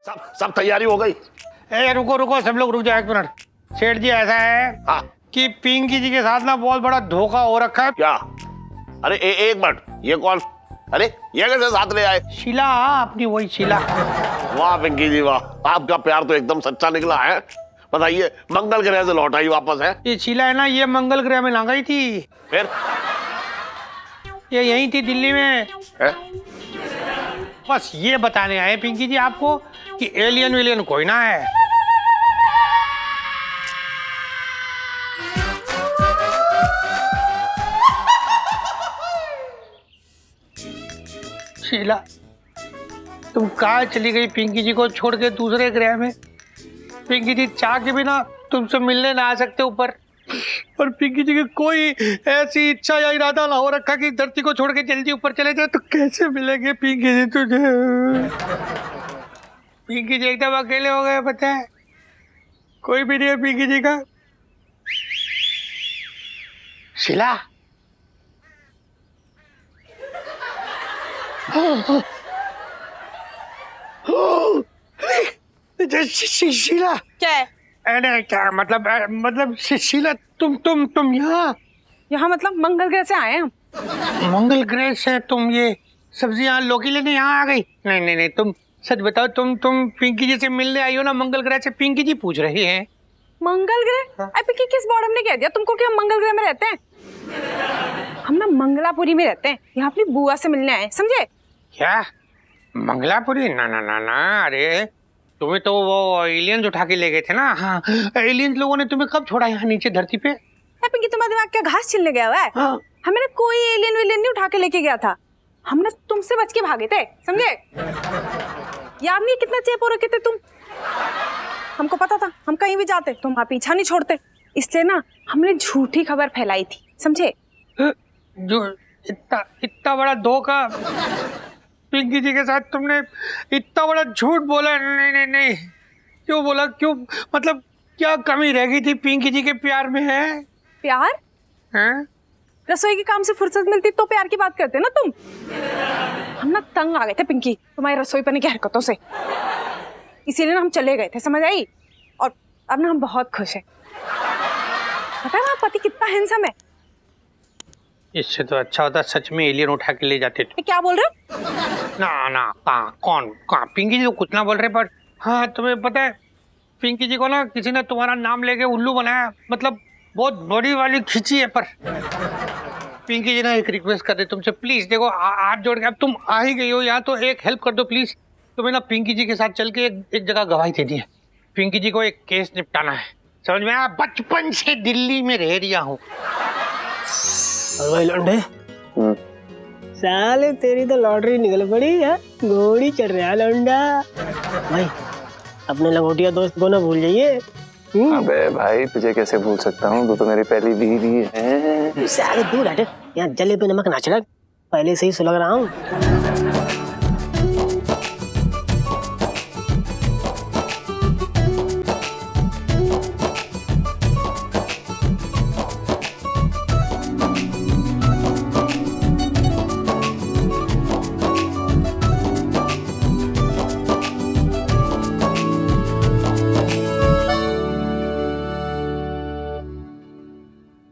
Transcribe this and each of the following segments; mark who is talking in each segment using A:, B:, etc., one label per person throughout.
A: सब सब तैयारी हो गई?
B: ए रुको रुको, सब लोग रुक जाओ 1 मिनट। सेठ जी ऐसा है
A: हाँ
B: कि पिंकी जी के साथ ना बहुत बड़ा धोखा हो रखा है।
A: क्या? अरे एक मिनट, ये कौन? अरे ये कैसे साथ ले आए?
B: शीला, अपनी वही शीला।
A: वाह पिंकी जी वाह, आपका प्यार तो एकदम सच्चा निकला है। बताइए, मंगल ग्रह से लौट आई वापस है?
B: ये शीला है ना, ये मंगल ग्रह में ना गई थी,
A: फिर?
B: ये यहीं थी दिल्ली में।
A: है?
B: बस ये बताने आए पिंकी जी आपको कि एलियन विलियन कोई ना है। शीला, तुम कहाँ चली गई पिंकी जी को छोड़ के दूसरे ग्रह में? पिंकी जी चाह के बिना तुमसे मिलने ना आ सकते ऊपर, और पिंकी जी की कोई ऐसी इच्छा या इरादा ना हो रखा कि धरती को छोड़ के जल्दी ऊपर चले जाए, तो कैसे मिलेंगे पिंकी जी तुझे? पिंकी जी एकदम अकेले हो गए, पता है? कोई भी नहीं है पिंकी जी का। शीला, शीला
C: क्या है?
B: अरे क्या मतलब शीला, तुम
C: यहाँ मतलब मंगल ग्रह से आए हैं हम।
B: मंगल ग्रह से तुम ये सब्जियां लौकी लेने यहाँ आ गई? नहीं, तुम सच बताओ, तुम पिंकी जी से मिलने आई हो ना मंगल ग्रह से? पिंकी जी पूछ रही है।
C: मंगल ग्रह? अभी किस बॉर्डर ने कह दिया तुमको कि हम मंगल ग्रह में रहते हैं? हम ना मंगलापुरी में रहते हैं, यहाँ अपनी बुआ से मिलने आए, समझे?
B: क्या मंगलापुरी? ना, अरे तुम्हें तो वो एलियंस उठा के ले गए थे ना। हाँ, एलियंस लोगों ने तुम्हें कब छोड़ा यहाँ नीचे धरती पे?
C: पिंकी, तुम्हारा दिमाग क्या घास छिलने गया हुआ है?
B: हाँ।
C: हमें ना कोई एलियन विलियन नहीं उठा के लेके गया था, हम ना तुमसे बच के भागे थे, समझे? याद नहीं कितना चेप हो रखे थे तुम? हमको पता था हम कहीं भी जाते तुम वहाँ पीछा नहीं छोड़ते, इसलिए ना हमने झूठी खबर फैलाई थी, समझे?
B: जो इतना बड़ा धोखा पिंकी जी के साथ तुमने, इतना बड़ा झूठ बोला? नहीं, क्यों बोला? क्यों? मतलब क्या कमी रह गई थी पिंकी जी के प्यार में? है
C: प्यार?
B: हैं?
C: रसोई के काम से फुर्सत मिलती तो प्यार की बात करते ना तुम। हम ना तंग आ गए थे पिंकी तुम्हारी रसोई पने की हरकतों से, इसीलिए ना हम चले गए थे, समझ आई? और अब ना हम बहुत खुश हैं। पता है ना पति कितना हैंडसम है?
B: इससे तो अच्छा होता सच में एलियन उठा के ले जाते थे।
C: क्या बोल रहे हो?
B: ना कौन पिंकी जी तो कुछ ना बोल रहे, पर हाँ तुम्हें पता है पिंकी जी को ना किसी ने तुम्हारा नाम लेके उल्लू बनाया, मतलब बहुत बड़ी वाली खिंची है। पर पिंकी जी ना एक रिक्वेस्ट कर दे तुमसे, प्लीज देखो हाथ जोड़ के, अब तुम आ ही गई हो यहाँ तो एक हेल्प कर दो प्लीज। तुम्हें ना पिंकी जी के साथ चल के एक जगह गवाही दे दी है। पिंकी जी को एक केस निपटाना है, समझ में आया? बचपन से दिल्ली में रह रिया हूँ।
D: भाई लौंडे, साले तेरी तो लॉटरी निकल पड़ी है, घोड़ी चढ़ रहा है लौंडा। भाई अपने लंगोटिया दोस्त को ना भूल जाइए।
E: अबे भाई तुझे कैसे भूल सकता हूँ, तू तो मेरी पहली बीवी है।
D: साले दूर हट, यहाँ जले पे नमक ना छिड़क, पहले से ही सुलग रहा हूँ।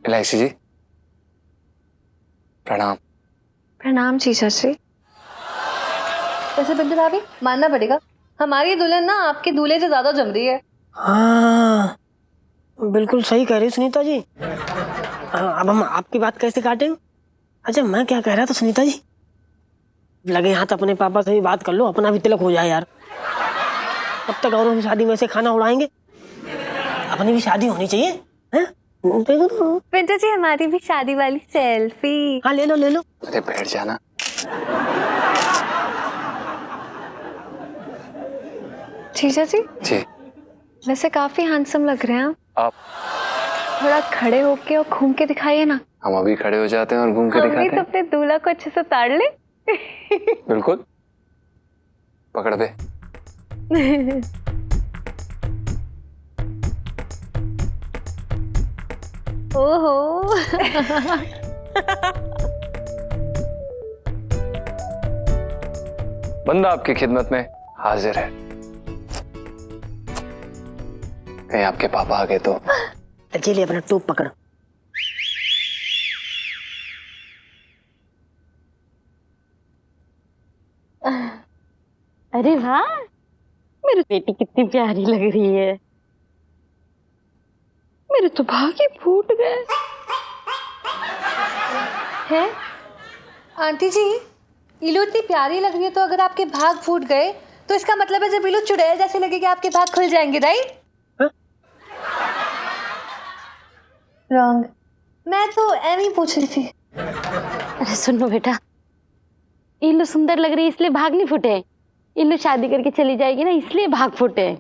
E: इलायची जी प्रणाम।
F: प्रणाम जीजा जी। वैसे बिंदु भाभी मानना पड़ेगा, हमारी दुल्हन ना आपके दूल्हे से ज्यादा जम रही है।
D: हाँ बिल्कुल सही कह रही सुनीता जी। अब हम आपकी बात कैसे काटेंगे? अच्छा मैं क्या कह रहा था सुनीता जी, लगे हाथ अपने पापा से भी बात कर लो, अपना भी तिलक हो जाए यार। कब तक औरों की शादी में से खाना उड़ाएंगे? अपनी भी शादी होनी चाहिए। है
F: पिंटू जी हमारी भी शादी वाली सेल्फी।
D: हाँ ले लो।
E: अरे बैठ जाना।
F: जीजा जी
E: जी
F: वैसे काफी हैंडसम लग रहे हैं
E: आप।
F: थोड़ा खड़े होके और घूम के दिखाइए ना।
E: हम अभी खड़े हो जाते हैं और घूम के
F: हम भी
E: दिखाते
F: तो
E: हैं।
F: अपने दूल्हा को अच्छे से ताड़ ले।
E: बिल्कुल, पकड़ दे।
F: ओहो।
E: बंदा आपकी खिदमत में हाजिर है। कहीं आपके पापा आ गए तो।
D: चलिए अपना टूप पकड़ो।
G: अरे वाह, मेरी बेटी कितनी प्यारी लग रही है। मेरे तो भाग ही फूट गए
F: है आंटी जी, इलू इतनी प्यारी लग रही है, तो अगर आपके भाग फूट गए तो इसका मतलब है जब इलू चुड़ैल जैसे लगेगी आपके भाग खुल जाएंगे, राइट? रॉन्ग, मैं तो एम ही पूछ रही थी।
G: अरे सुनो बेटा, इल्लू सुंदर लग रही है इसलिए भाग नहीं फूटे। इल्लू शादी करके चली जाएगी ना, इसलिए भाग फूटे।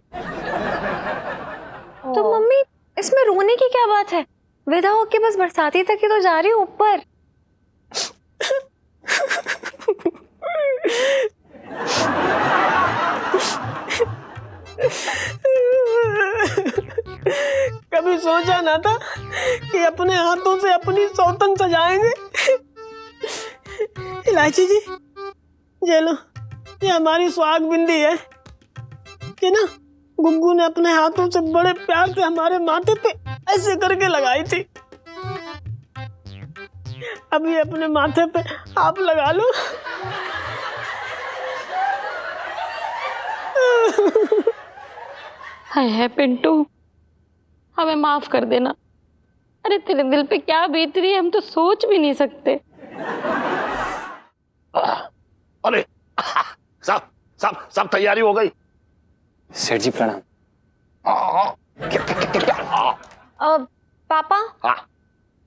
F: तो मम्मी, इसमें रोने की क्या बात है? विदा होके बस बरसाती तक ही तो जा रही हूँ ऊपर।
D: कभी सोचा ना था कि अपने हाथों से अपनी सौतन सजाएंगे। इलायची जी, ये लो, ये हमारी सुहाग बिंदी है कि ना गुग्गू ने अपने हाथों से बड़े प्यार से हमारे माथे पे ऐसे करके लगाई थी। अब ये अपने माथे पे आप लगा लो।
G: हाय है पिंटू, हमें माफ कर देना। अरे तेरे दिल पे क्या बीत रही है हम तो सोच भी नहीं सकते।
A: अरे सब सब सब तैयारी हो गई।
E: सेठ जी प्रणाम।
F: पापा,
A: हाँ,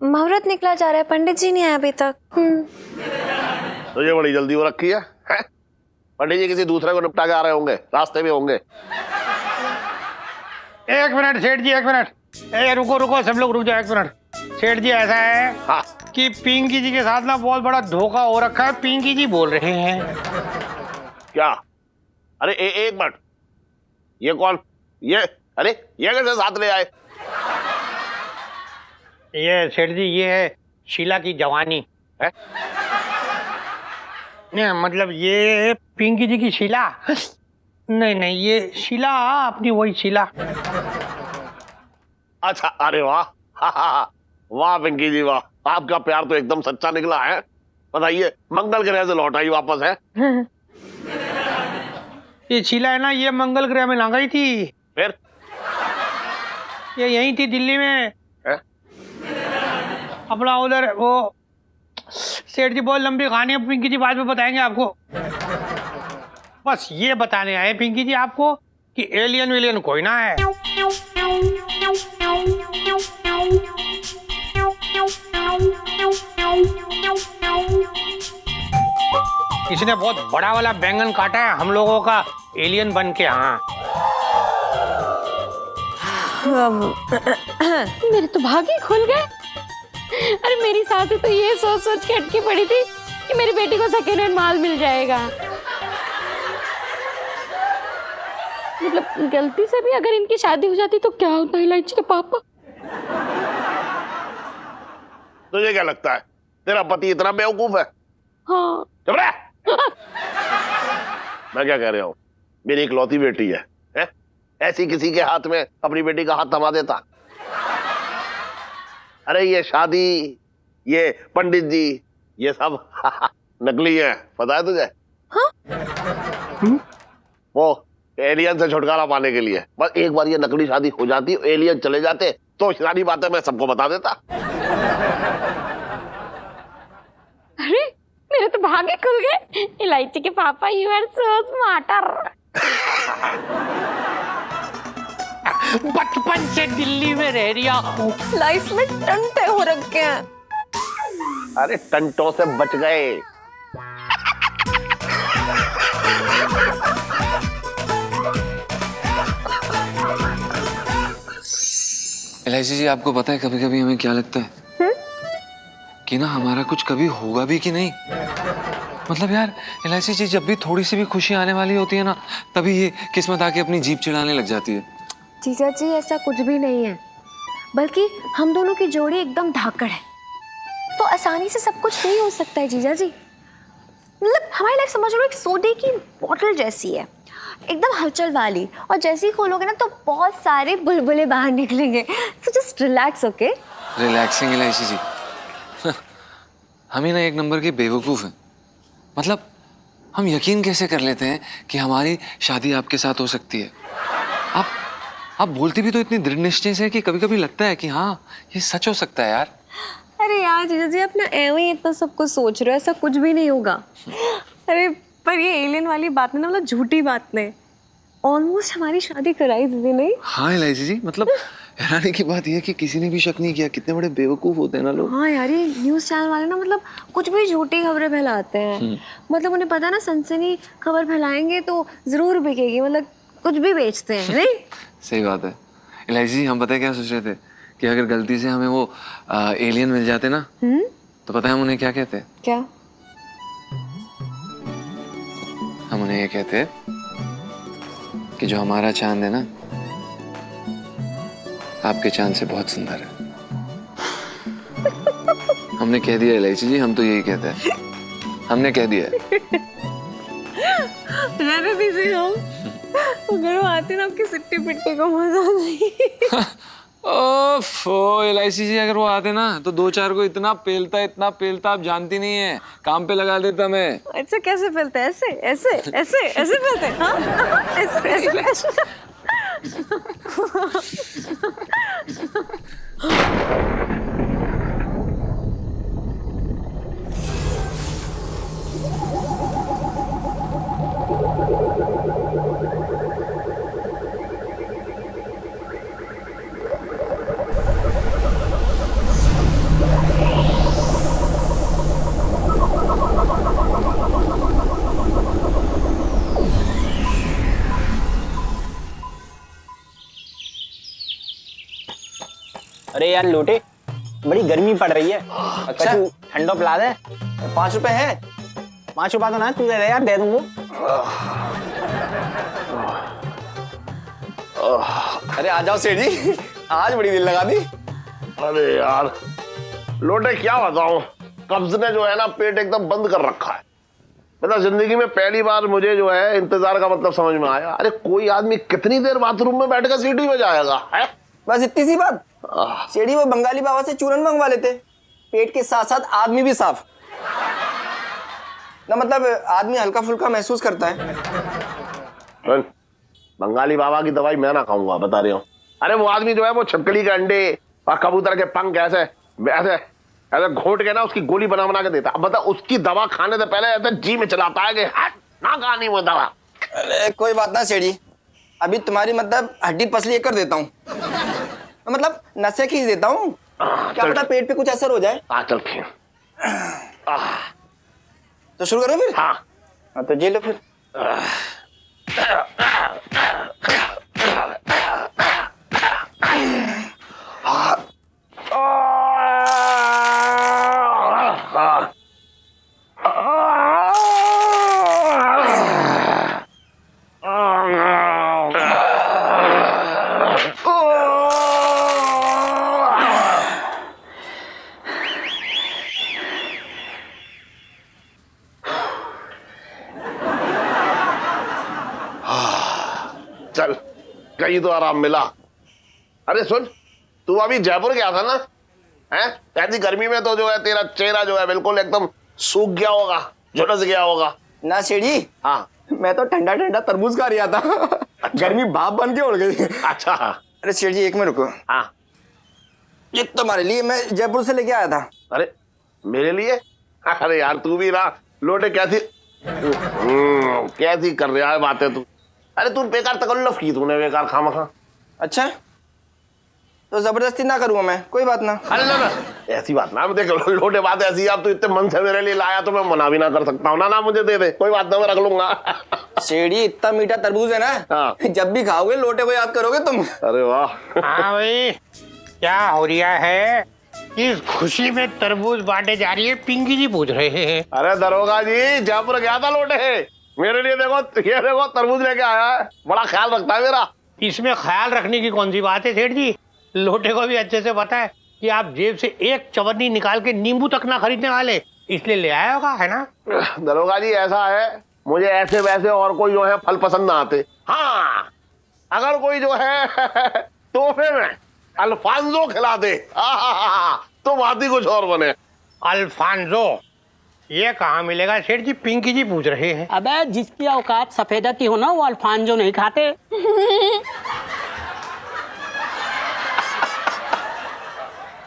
F: मुहूर्त निकला जा रहा है, पंडित जी नहीं आए अभी तक।
A: तो ये बड़ी जल्दी हो रखी है, हैं? पंडित जी किसी दूसरे को निपटा के आ रहे होंगे, रास्ते में होंगे।
B: एक मिनट सेठ जी, एक मिनट। ए रुको रुको, सब लोग रुक जाओ, एक मिनट। सेठ जी, ऐसा है
A: हाँ,
B: कि पिंकी जी के साथ ना बहुत बड़ा धोखा हो रखा है। पिंकी जी बोल रहे हैं।
A: क्या? अरे एक मिनट, ये कौन? ये अरे ये कैसे साथ ले आए?
B: ये सेठ जी, ये है शीला की जवानी
A: है?
B: नहीं मतलब ये है पिंकी जी की शीला। नहीं नहीं, ये शीला अपनी वही शीला।
A: अच्छा, अरे वाह, हाँ, हाँ, हाँ, वाह पिंकी जी वाह, आपका प्यार तो एकदम सच्चा निकला है। बताइए, मंगल ग्रह से लौट आई वापस है?
B: ये शीला है ना, ये मंगल ग्रह में ना गई थी,
A: फिर
B: ये यहीं थी दिल्ली में
A: है?
B: अपना उधर वो। सेठ जी बहुत लंबी कहानी है, पिंकी जी बाद में बताएंगे आपको। बस ये बताने आए पिंकी जी आपको कि एलियन वेलियन कोई ना है। इसने बहुत बड़ा वाला बैंगन काटा है हम लोगों का एलियन बन के। हाँ,
G: मेरे तो भाग ही खुल गए। अरे मेरी सास तो ये सोच सोच के अटकी पड़ी थी कि मेरी बेटी को सेकेंड हैंड माल मिल जाएगा। मतलब गलती से भी अगर इनकी शादी हो जाती तो क्या होता है इलायची के पापा?
A: तुझे क्या लगता है तेरा पति इतना बेवकूफ है?
G: हाँ।
A: चुप रह। मैं क्या कह रहा हूँ, मेरी इकलौती बेटी है, ऐसी किसी के हाथ में अपनी बेटी का हाथ थमा देता? अरे ये शादी, ये पंडित जी, ये सब नकली है, पता है तुझे?
F: हाँ?
A: वो एलियन से छुटकारा पाने के लिए बस एक बार ये नकली शादी हो जाती, एलियन चले जाते तो सारी बातें मैं सबको बता देता।
G: अरे मेरे तो भागे खुल गए। इलायची के पापा, यू आर सो स्मार्टर।
B: बचपन से दिल्ली में रह रही हूँ,
F: लाइफ में टंटे हो रखे हैं।
A: अरे टंटों से बच गए।
E: इलायची जी, आपको पता है कभी कभी हमें क्या लगता है कि ना हमारा कुछ कभी होगा भी कि नहीं। मतलब यार इलायची जी, जब भी थोड़ी सी भी खुशी आने वाली होती है ना, तभी ये किस्मत आके अपनी जीभ चिढ़ाने लग जाती है।
F: जीजा जी, ऐसा कुछ भी नहीं है, बल्कि हम दोनों की जोड़ी एकदम धाकड़ है, तो आसानी से सब कुछ नहीं हो सकता है जीजा जी। मतलब हमारी लाइफ समझ लो एक सोडे की बोतल जैसी है।
H: एकदम हलचल वाली, और जैसे ही खोलोगे ना तो बहुत सारे बुलबुले बाहर निकलेंगे। So just relax, okay?
E: Relaxing इलायची जी। हम ही ना एक नंबर के बेवकूफ़ हैं। मतलब हम यकीन कैसे कर लेते हैं कि हमारी शादी आपके साथ हो सकती है। आप बोलती भी तो इतनी दृढ़ निश्चय से कि कभी कभी लगता है कि हाँ ये सच हो सकता है यार।
H: अरे यार जीजा जी, आप ना एवं ही इतना सब कुछ सोच रहे हो, ऐसा कुछ भी नहीं होगा। अरे पर ये एलियन वाली बात है ना, मतलब झूठी बात नहीं, ऑलमोस्ट हमारी शादी कराई दीदी नहीं।
E: हाँ इलायची जी, मतलब हैरानी की बात यह है कि किसी ने भी शक नहीं किया। कितने बड़े बेवकूफ होते हैं ना लोग।
H: हाँ यार, ये न्यूज़ चैनल वाले ना मतलब कुछ भी झूठी खबरें फैलाते हैं। मतलब उन्हें पता ना सनसनी खबर फैलाएंगे तो जरूर बिकेगी, मतलब कुछ भी बेचते हैं नहीं।
E: सही बात है इलायची जी। हम पता है क्या सोच रहे थे कि अगर गलती से हमें वो एलियन मिल जाते ना तो पता है हम उन्हें क्या कहते?
H: क्या?
E: हम उन्हें ये कहते कि जो हमारा चांद है ना आपके चांद से बहुत सुंदर है। हमने कह दिया इलायची जी, हम तो यही कहते हैं, हमने कह दिया है।
H: रहने दीजिए, हम अगर वो आते ना आपकी सिट्टी पिट्टी को मजा नहीं।
E: ओफो इलायची जी, अगर वो आते ना तो 2-4 को इतना पेलता आप जानती नहीं है, काम पे लगा देता मैं।
H: अच्छा कैसे फैलते? ऐसे ऐसे ऐसे ऐसे फैलते? हाँ ऐसे ऐसे ऐसे।
I: अरे यार लोटे, बड़ी गर्मी पड़ रही है। अच्छा ठंडा पिला दे। 5 रुपए है? 5 रुपया तो ना, तू दे दे यार, दे दूंगा। अरे आ जाओ सेठ जी, आज बड़ी दिल लगा दी।
A: अरे यार लोटे क्या बताऊं, कब्ज ने जो है ना पेट एकदम बंद कर रखा है। मतलब जिंदगी में पहली बार मुझे जो है इंतजार का मतलब समझ में आया। अरे कोई आदमी कितनी देर बाथरूम में बैठकर सीटी बजाएगा है?
I: बस इतनी सी बात। सेठी वो बंगाली बाबा से चूरन मंगवा लेते, पेट के साथ साथ आदमी भी साफ ना, मतलब आदमी हल्का फुल्का महसूस करता है।
A: बंगाली बाबा की दवाई मैं ना खाऊंगा, बता रही हूँ। अरे वो आदमी जो है वो छिपकली के अंडे और कबूतर के पंख ऐसे ऐसे ऐसे घोट के ना उसकी गोली बना के देता। अब बता, उसकी दवा खाने से पहले ऐसे जी में चलाता है कि ना खानी वो दवा।
I: अरे कोई बात ना सेठी, अभी तुम्हारी मतलब हड्डी पसली कर देता हूँ, मतलब नसें खींच देता हूँ, क्या पता पेट पे कुछ असर हो जाए।
A: चल फिर
I: तो शुरू करो फिर।
A: हाँ
I: तो जी लो फिर।
A: चल कहीं तो आराम मिला। अरे सुन, तू अभी जयपुर गया था ना? हैं? ऐसी गर्मी में तो जो है तेरा चेहरा जो है बिल्कुल एकदम सूख गया होगा, झुलस गया होगा
I: ना सेठी।
A: हाँ
I: मैं तो ठंडा ठंडा तरबूज खा रहा था। अच्छा। गर्मी भाप बन के उड़ गई।
A: अच्छा।
I: अरे सेठ जी एक मिनट रुको।
A: हाँ
I: ये तुम्हारे लिए मैं जयपुर से लेके आया था।
A: अरे मेरे लिए? अरे यार तू भी ना लोटे कैसी कैसी कर रहा है बातें तू। अरे तू बेकार तकल्लुफ की तूने, बेकार खामखा।
I: अच्छा तो जबरदस्ती ना करूंगा मैं, कोई बात ना।
A: अरे ना ऐसी बात ना, देख लोटे बात ऐसी है, अब तू इतने मन से मेरे लिए लाया तो मैं मना भी ना कर सकता हूँ ना मुझे दे दे, कोई बात ना, मैं रख लूंगा।
I: सेठी इतना मीठा तरबूज है ना,
A: हाँ।
I: जब भी खाओगे लोटे को याद करोगे तुम।
A: अरे वाह।
B: हाँ भाई, क्या हो रहा है? इस खुशी में तरबूज बांटे जा रही है, पिंकी जी पूछ रहे हैं।
A: अरे दरोगा जी जयपुर गया था लोटे, मेरे लिए देखो ये देखो तरबूज लेके आया है, बड़ा ख्याल रखता है मेरा।
B: इसमें ख्याल रखने की कौन सी बात है सेठ जी? लोटे को भी अच्छे से पता है कि आप जेब से एक चवन्नी निकाल के नींबू तक ना खरीदने वाले, इसलिए ले आया होगा, है ना?
A: दरोगा जी ऐसा है, मुझे ऐसे वैसे और कोई जो है फल पसंद ना आते। हाँ, अगर कोई जो है तोहफे में अल्फांजो खिला दे तो बात ही कुछ और बने।
B: अल्फांजो ये कहाँ मिलेगा सेठ जी? पिंकी जी पूछ रहे हैं।
J: अबे जिसकी औकात सफेदा की हो ना वो अल्फांजो नहीं खाते।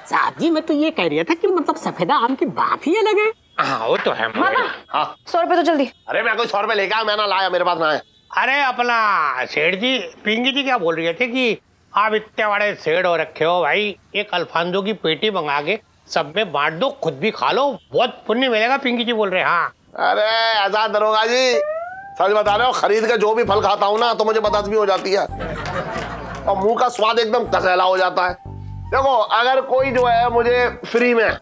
J: साहब जी मैं तो ये कह रहा था कि मतलब सफेदा आम की बात ही अलग है।
B: हाँ वो तो है।
A: हाँ
C: 100 रुपए तो जल्दी।
A: अरे मैं कोई 100 रुपए लेके आया, मैं ना लाया, मेरे पास ना है।
B: अरे अपना सेठ जी, पिंकी जी क्या बोल रही थे कि आप इतने बड़े सेठ हो रखे हो भाई, एक अल्फांजो की पेटी मंगा के सब में बांट दो, खुद भी खा लो, बहुत पुण्य मिलेगा। पिंकी जी बोल रहे हैं। हाँ
A: अरे ऐसा दरोगा जी, सच बता रहे हो, खरीद के जो भी फल खाता हूँ ना तो मुझे बदहजमी भी हो जाती है और मुंह का स्वाद एकदम कसैला हो जाता है। देखो, अगर कोई जो है मुझे फ्री में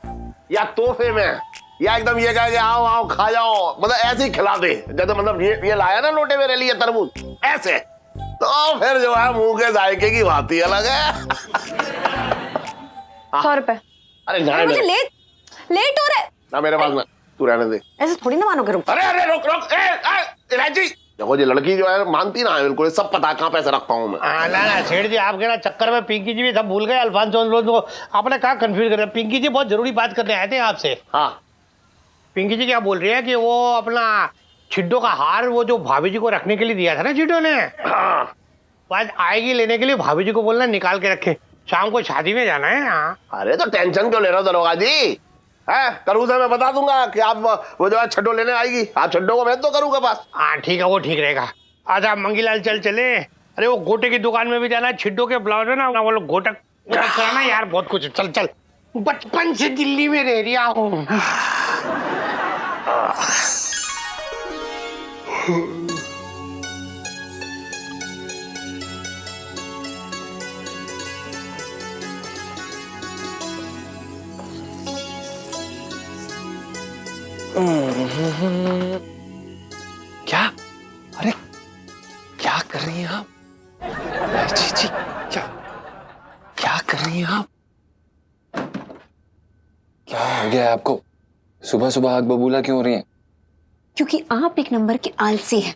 A: या तोहफे में या एकदम ये कहे कि आओ आओ खा जाओ, मतलब ऐसे ही खिला दे, जैसे मतलब ये लाया ना लोटे मेरे लिए तरबूज, ऐसे, तो फिर जो है मुंह के जायके की बात ही अलग है।
C: 100 रुपए।
A: अरे ना
C: मुझे लेट हो रहा है
A: ना, मेरे पास में, तू रहने दे।
C: ऐसे थोड़ी ना मानोगे। रुक।
A: अरे अरे रुक रुक, इलायची देखो, ये लड़की जो है मानती ना है बिल्कुल, सब पता कहाँ पैसे रखता हूँ मैं।
B: ना सेठ जी, आपके ना चक्कर में पिंकी जी भी सब भूल गए। अल्फांजो आपने कहा कंफ्यूज कर दिया। पिंकी जी बहुत जरूरी बात करने आए थे आपसे।
A: हाँ,
B: पिंकी जी क्या बोल रही है कि वो अपना छिड्डो का हार, वो जो भाभी जी को रखने के लिए दिया था ना छिड्डो ने,
A: हाँ।
B: आज आएगी लेने के लिए, भाभी जी को बोलना निकाल के रखे, शाम को शादी में जाना है। हाँ
A: अरे तो टेंशन क्यों ले रहे हो दरोगा जी? है करूँ मैं बता दूंगा कि आप वो जो है छड्डो लेने आएगी, आप छड्डो को भेज दो करूँ के पास।
B: हाँ ठीक है, वो ठीक रहेगा। आजा मंगीलाल चल चले। अरे वो गोटे की दुकान में भी जाना है, छिड्डो के ब्लाउज है ना, वो लोग गोटक कराना यार, बहुत कुछ। चल चल, बचपन से दिल्ली में रह रहा हूँ।
E: क्या? अरे क्या कर रही हैं आप? जी क्या क्या कर रही हैं आप? क्या हो गया है आपको? सुबह सुबह आग बबूला क्यों हो रही हैं?
H: क्योंकि आप एक नंबर के आलसी हैं।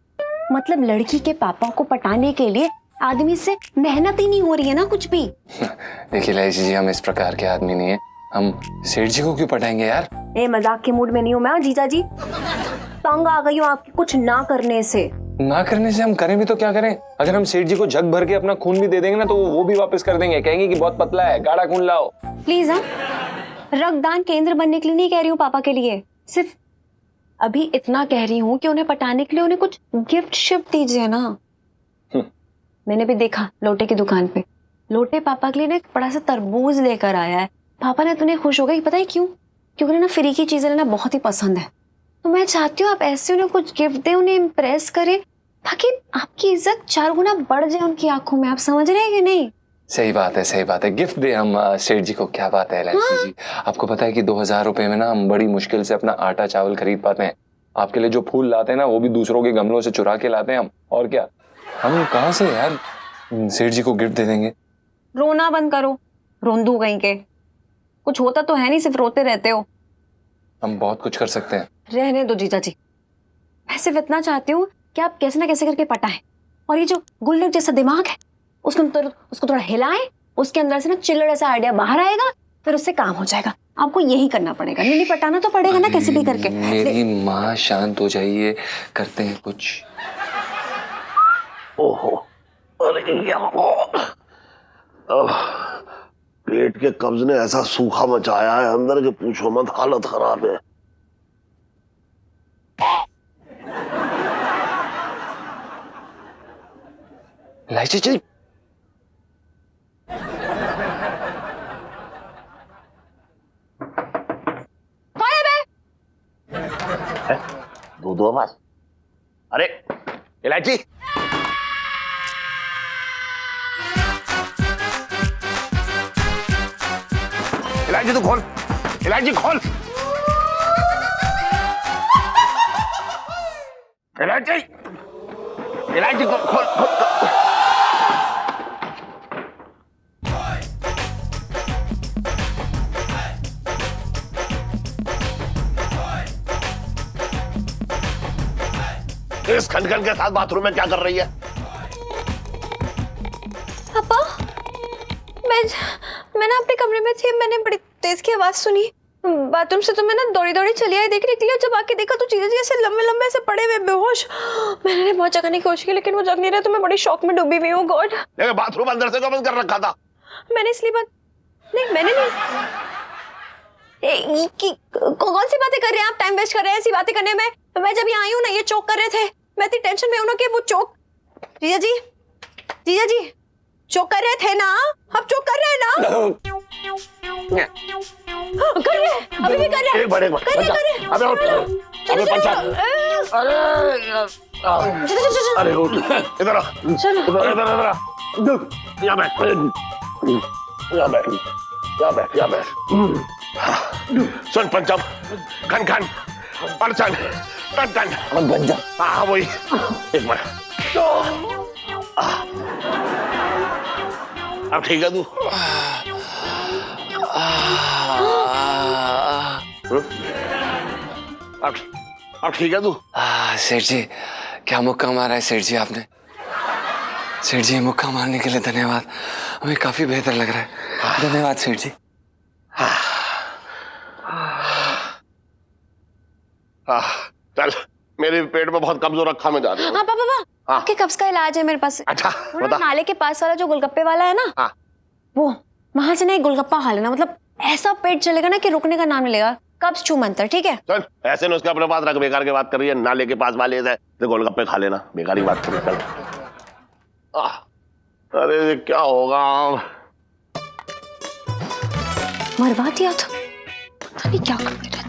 H: मतलब लड़की के पापा को पटाने के लिए आदमी से मेहनत ही नहीं हो रही है ना कुछ भी।
E: देखिए लाइसी जी, हम इस प्रकार के आदमी नहीं है, हम सेठ जी को क्यों पटाएंगे यार?
H: ए मजाक के मूड में नहीं हूँ मैं जीजा जी, तंग आ गई हूँ आपके कुछ ना करने से।
E: ना करने से? हम करें भी तो क्या करें? अगर हम सेठ जी को जग भर के अपना खून भी दे देंगे ना तो वो भी वापस कर देंगे, कहेंगे कि बहुत पतला है, गाढ़ा खून लाओ।
H: प्लीज हाँ, रक्तदान केंद्र बनने के लिए नहीं कह रही हूँ पापा के लिए, सिर्फ अभी इतना कह रही हूँ कि उन्हें पटाने के लिए उन्हें कुछ गिफ्ट शिफ्ट दीजिए ना। मैंने भी देखा लोटे की दुकान पे, लोटे पापा के लिए ना एक बड़ा सा तरबूज लेकर आया है। पापा ने तुम्हें खुश हो गई, पता है क्यों? क्योंकि उन्हें ना फ्री की चीजें लेना बहुत ही पसंद है। तो मैं चाहती हूँ आप ऐसे उन्हें कुछ गिफ्ट दें, उन्हें इम्प्रेस करें, ताकि आपकी इज्जत 4 गुना बढ़ जाए उनकी आंखों में। आप समझ रहे हैं कि नहीं?
E: सही बात है, सही बात है, गिफ्ट दे हम सेठ जी को। क्या बात है लाइसी जी, आपको पता है कि 2000 रुपए में ना हम बड़ी मुश्किल से अपना आटा चावल खरीद पाते हैं। आपके लिए जो फूल लाते हैं ना वो भी दूसरों के गमलों से चुरा के लाते हैं हम। और क्या, हम कहाँ से यार सेठ जी को गिफ्ट दे देंगे?
H: रोना बंद करो, रोंदू कहीं के। कुछ होता तो है नहीं, सिर्फ रोते रहते हो।
E: हम बहुत कुछ कर सकते हैं।
H: रहने दो जीजा जी, मैं सिर्फ इतना चाहती हूँ कि आप कैसे ना कैसे करके पटाएं, और ये जो गुल्लक जैसा दिमाग है उसको थोड़ा हिलाएं, उसके अंदर से ना चिल्लड़ ऐसा आइडिया बाहर आएगा, फिर उससे काम हो जाएगा। आपको यही करना पड़ेगा, नहीं पटाना तो पड़ेगा ना कैसे भी करके।
E: मेरी माँ शांत हो जाइए, करते हैं कुछ।
A: ओहो, अरे पेट के कब्ज ने ऐसा सूखा मचाया है अंदर के पूछो मत, हालत खराब है।
E: लाइची जी,
A: दो आवाज। अरे इलायची, इलायची तो खोल, इलायची खोल, इलायची, इलायची खोल खोल खोल। इस खनखन के साथ बाथरूम में क्या कर रही है?
H: पापा, मैं ना अपने कमरे में थी, मैंने बड़ी तेज की आवाज सुनी बाथरूम से, तो मैं ना दौड़ी दौड़ी चली आई देखने के लिए। जब आके देखा तो जीजा जी ऐसे लंबे लंबे ऐसे पड़े हुए बेहोश। मैंने बहुत जगाने की कोशिश की लेकिन वो जग नहीं रहे, तो मैं बड़ी शॉक में डूबी हुई हूँ। गॉड,
A: बाथरूम अंदर से बंद कर रखा था।
H: मैंने इसलिए बात नहीं, मैंने नहीं। कौन सी बातें कर रहे हैं आप? टाइम वेस्ट कर रहे हैं ऐसी बातें करने में। मैं जब यहाँ आई हूँ ना, ये चोक कर रहे थे, मैं इतनी टेंशन में हूँ ना कि वो चोक। जीजा जी चोक कर रहे थे ना, अब चोक कर रहे हैं ना? कर रहे हैं, अभी भी कर रहे हैं।
A: एक बार
H: कर रहे हैं।
A: अबे उठ, अबे पंचा, अरे उठ, इधर आ, इधर आ, यहाँ बैठ, सुन पंचम, खन खन, पंचन, टन टन, हाँ वही, एक मिनट, अब ठीक है तू? अब ठीक है तू?
E: सेठ जी, क्या मुक्का मारा है सेठ जी आपने? सेठ जी, मुक्का मारने के लिए धन्यवाद, हमें काफी बेहतर लग रहा है। धन्यवाद सेठ जी।
A: चल, मेरे पेट में बहुत कब्ज हो रखा, मैं जा रही हूँ।
H: हाँ पापा, आपके कब्ज का इलाज है मेरे पास।
A: अच्छा,
H: बता। नाले के पास वाला जो गोलगप्पे वाला है ना, वो वहां से ना एक गोलगप्पा खा लेना, मतलब ऐसा पेट चलेगा ना कि रुकने का नाम नहीं लेगा। कब्ज छू मंतर, ठीक है?
A: चल, ऐसे न उसके अपने पास रख, बेकार की बात कर रही है। नाले के पास वाले से गोलगप्पे खा लेना, बेकार की बात कर रही है। चल, अरे ये क्या होगा?
H: मरवा दिया था, पता नहीं क्या करते रहते।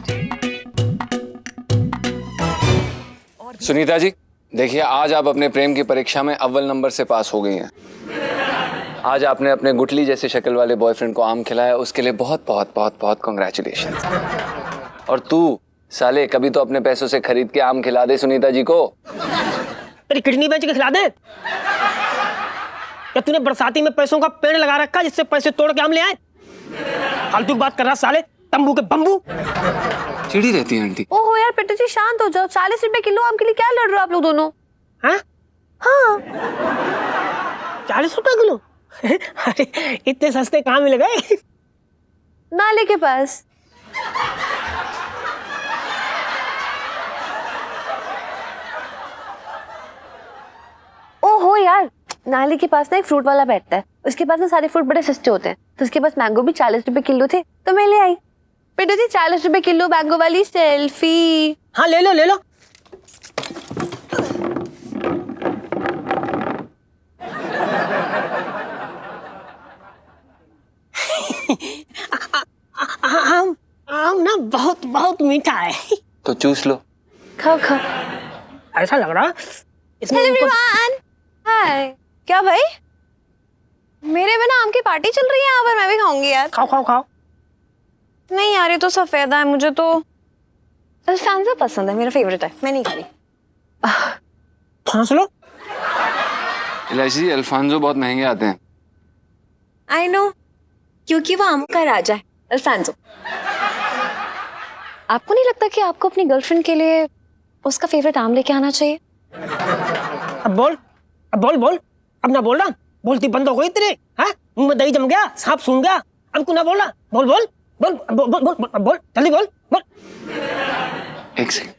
E: सुनीता जी, देखिए आज आप अपने प्रेम की परीक्षा में अव्वल नंबर से पास हो गई हैं। आज आपने अपने गुटली जैसे शक्ल वाले बॉयफ्रेंड को आम खिलाया, उसके लिए बहुत बहुत बहुत बहुत कॉन्ग्रेचुलेशन। और तू साले कभी तो अपने पैसों से खरीद के आम खिला दे सुनीता जी को।
D: तेरी किडनी बेच के खिला दे। क्या तूने बरसाती में पैसों का पेड़ लगा रखा जिससे पैसे तोड़ के आम ले आए? फालतू की बात कर रहा साले, तंबू के बम्बू।
E: चिड़ी रहती है आंटी।
H: ओहो यार पिट्टू जी, शांत हो जाओ। 40 रुपए किलो आम के लिए क्या लड़ रहे हो आप लोग दोनों?
D: हाँ? 40 रुपए किलो? अरे इतने सस्ते कहाँ मिल गए?
H: नाले के पास। ओहो यार, नाले के पास ना एक फ्रूट वाला बैठता है, उसके पास ना सारे फ्रूट बड़े सस्ते होते हैं, तो उसके पास मैंगो भी 40 रुपए किलो थे, तो मैं ले आई। पिट्टू जी 40 रुपए किलो मैंगो वाली सेल्फी।
D: हाँ ले लो ले लो। आम ना बहुत बहुत मीठा है।
E: तो चूस लो।
H: खाओ खाओ।
D: ऐसा लग रहा इसमें
H: हाय, क्या भाई? मेरे बिना आम की पार्टी चल रही है यहाँ पर, मैं भी खाऊंगी यार।
D: खाओ खाओ खाओ।
H: नहीं यार, ये तो सफेदा है, मुझे तो अल्फांसो पसंद है, मेरा फेवरेट है, मैं नहीं खा रही।
D: खांस लो।
E: इलायची जी, अल्फांसो बहुत महंगे आते हैं।
H: आई नो, क्योंकि वो आमों का राजा है, अल्फांसो। आपको नहीं लगता कि आपको अपनी गर्लफ्रेंड के लिए उसका फेवरेट आम लेके आना चाहिए?
D: अब बोल बोल। अब ना बोल रहा, बोलती बंद हो गई तेरे। हाँ, मुंह में दही जम गया, सांप सूंघ गया, अब तू ना बोल रहा। बोल बोल बोल बोल बोल बोल बोल जल्दी बोल बोल।
E: एक सेकंड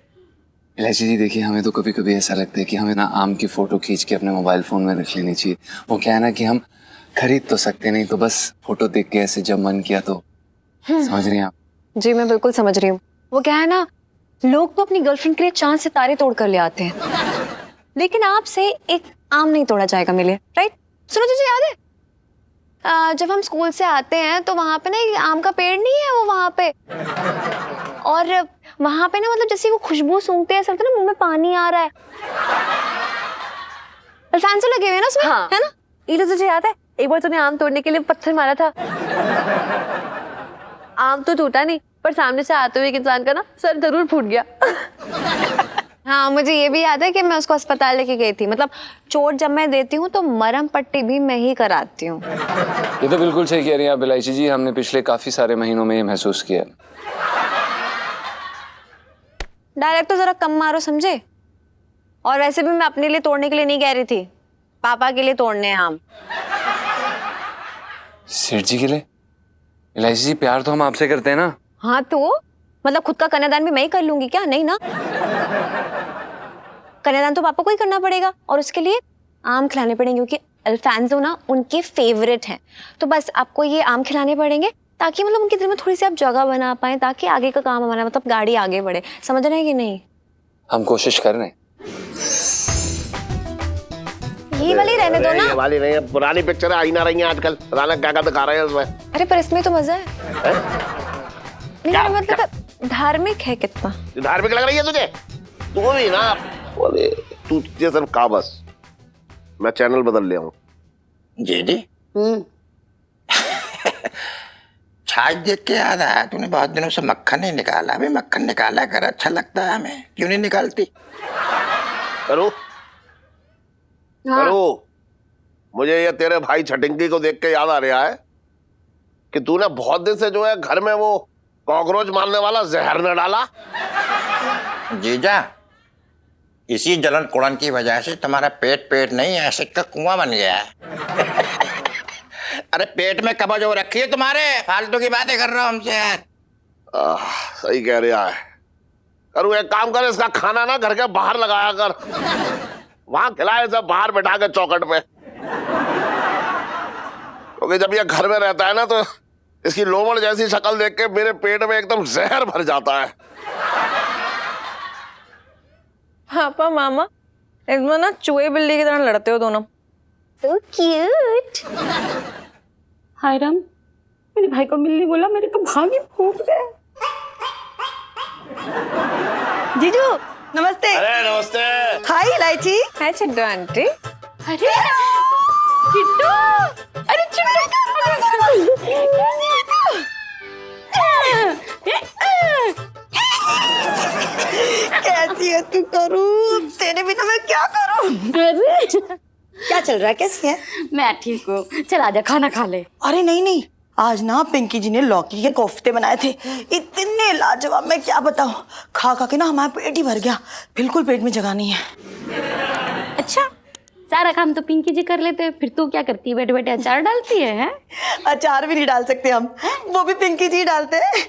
E: इलायची जी, देखिए हमें तो कभी कभी ऐसा लगता है कि हमें ना आम की फोटो खींच के अपने मोबाइल फोन में रख लेनी चाहिए। वो क्या है ना कि हम खरीद तो सकते नहीं, तो बस फोटो देख के ऐसे जब मन किया तो। समझ रही हैं आप?
H: जी मैं बिल्कुल समझ रही हूँ। वो क्या है ना, लोग तो अपनी गर्लफ्रेंड के लिए चांद सितारे तोड़ कर ले आते हैं, लेकिन आपसे एक आम नहीं तोड़ा जाएगा मेरे लिए, राइट? सुनो, तुझे याद है जब हम स्कूल से आते हैं तो वहां पे ना एक आम का पेड़ नहीं है वो वहां पे, और वहां पे ना मतलब जैसे वो खुशबू सूंघते हैं, ऐसा लगता है ना मुंह में पानी आ रहा है। अल्फांसो लगे हुए हैं ना उसमें, हाँ। है ना? ये तो तुझे याद है एक बार तूने आम तोड़ने के लिए पत्थर मारा था, आम तो टूटा नहीं पर सामने से आते हुए एक इंसान का ना सर जरूर फूट गया। हाँ, मुझे ये भी याद है कि मैं उसको अस्पताल लेके गई थी। मतलब चोट जब मैं देती हूँ तो मरहम पट्टी भी मैं ही कराती हूँ।
E: ये तो बिल्कुल सही कह रही हैं आप इलायची जी, हमने पिछले काफी सारे महीनों में ये महसूस किया।
H: डायरेक्ट तो जरा कम मारो, समझे? और वैसे भी मैं अपने लिए तोड़ने के लिए नहीं कह रही थी, पापा के लिए तोड़ने हैं आम।
E: सेठ जी के लिए? इलायची जी, प्यार तो हम आपसे करते हैं ना।
H: हाँ तो मतलब खुद का कन्यादान भी मैं ही कर लूंगी क्या? नहीं ना, कन्यादान तो पापा को ही करना पड़ेगा और उसके लिए आम खिलाने पड़ेंगे क्योंकि अल्फांसो ना उनके फेवरेट हैं। तो बस आपको ये आम खिलाने पड़ेंगे ताकि मतलब उनके दिल में थोड़ी सी आप जगह बना पाए ताकि आगे का काम हमारा मतलब गाड़ी आगे बढ़े। समझ रहे हैं कि नहीं?
E: हम कोशिश कर रहे हैं।
H: ये वाली रहने दो
A: ये
H: ना।
A: वाली नहीं है, पुरानी पिक्चर आई ना रही हैं आजकल, पता नहीं क्या क्या दिखा रहे हैं उसमें।
H: अरे पर इसमें तो मजा है। नहीं मेरा मतलब धार्मिक है कितना।
A: धार्मिक लग रही है तुझे? तू भी ना, बोले तू ये सब का बस, मैं चैनल बदल ले आऊं।
K: जी जी। छाछ देख के याद आया, तूने बहुत दिनों से मक्खन नहीं निकाला। अभी मक्खन निकाला कर, अच्छा लगता है हमें, क्यों नहीं निकालती?
A: करो करो, मुझे ये तेरे भाई छटिंगी को देख के याद आ रहा है कि तूने बहुत दिन से जो है घर में वो कॉकरोच मारने वाला जहर न डाला।
K: जीजा, इसी जलन कुड़न की वजह से तुम्हारा पेट पेट नहीं एसिड का कुआं बन गया है। अरे पेट में कब्ज हो रखी है तुम्हारे, फालतू की बातें कर रहा हूं हमसे यार।
A: सही कह रहा है। करूँ एक काम कर, इसका खाना ना घर के बाहर लगाया कर, वहां खिलाए सब बाहर बैठा के चौखट पे, क्योंकि जब ये घर में रहता है ना तो इसकी लोमड़ जैसी शक्ल देख के मेरे पेट में एकदम जहर भर जाता है।
H: पापा मामा इसमें ना चूहे बिल्ली की तरह लड़ते हो दोनों। So cute।
G: हाय राम, मेरे भाई को मिलने बोला, मेरे को भाग ही फूट गए।
H: जीजू नमस्ते।
A: अरे नमस्ते।
H: हाय इलायची। हाय चिट्टू आंटी।
G: अरे चिट्टू, अरे
H: कैसी है तू? करूँ तेरे बिना मैं क्या करूँ?
G: अरे
L: क्या चल रहा है? कैसी है?
G: मैं ठीक हूँ, चल आजा खाना खा ले।
L: अरे नहीं नहीं, आज ना पिंकी जी ने लौकी के कोफ्ते बनाए थे, इतने लाजवाब, मैं क्या बताऊं। खा खा के ना हमारा पेट ही भर गया, बिल्कुल पेट में जगह नहीं है।
G: अच्छा, सारा काम तो पिंकी जी कर लेते हैं, फिर तू क्या करती है? बैठे बैठे अचार डालती है?
L: अचार भी नहीं डाल सकते हम, वो भी पिंकी जी डालते हैं।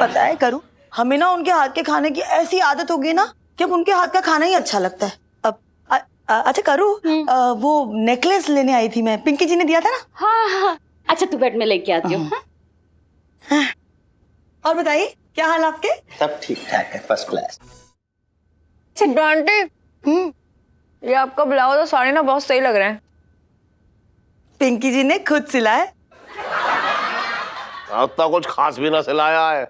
L: पता है करूँ, हमें ना उनके हाथ के खाने की ऐसी आदत हो गई ना कि अब उनके हाथ का खाना ही अच्छा लगता है। अब अच्छा करूँ, वो नेकलेस लेने आई थी मैं, पिंकी जी ने दिया था ना।
G: हाँ हाँ, अच्छा तू बैठ, मैं लेके आती हूँ।
L: और बताइए क्या हाल आपके?
K: सब ठीक ठाक है, फर्स्ट क्लास।
H: चिट्टू आंटी, ये आपका ब्लाउज और साड़ी ना बहुत सही लग रहे हैं।
L: पिंकी जी ने खुद सिलाए।
A: उतना कुछ खास भी ना सिलाया है।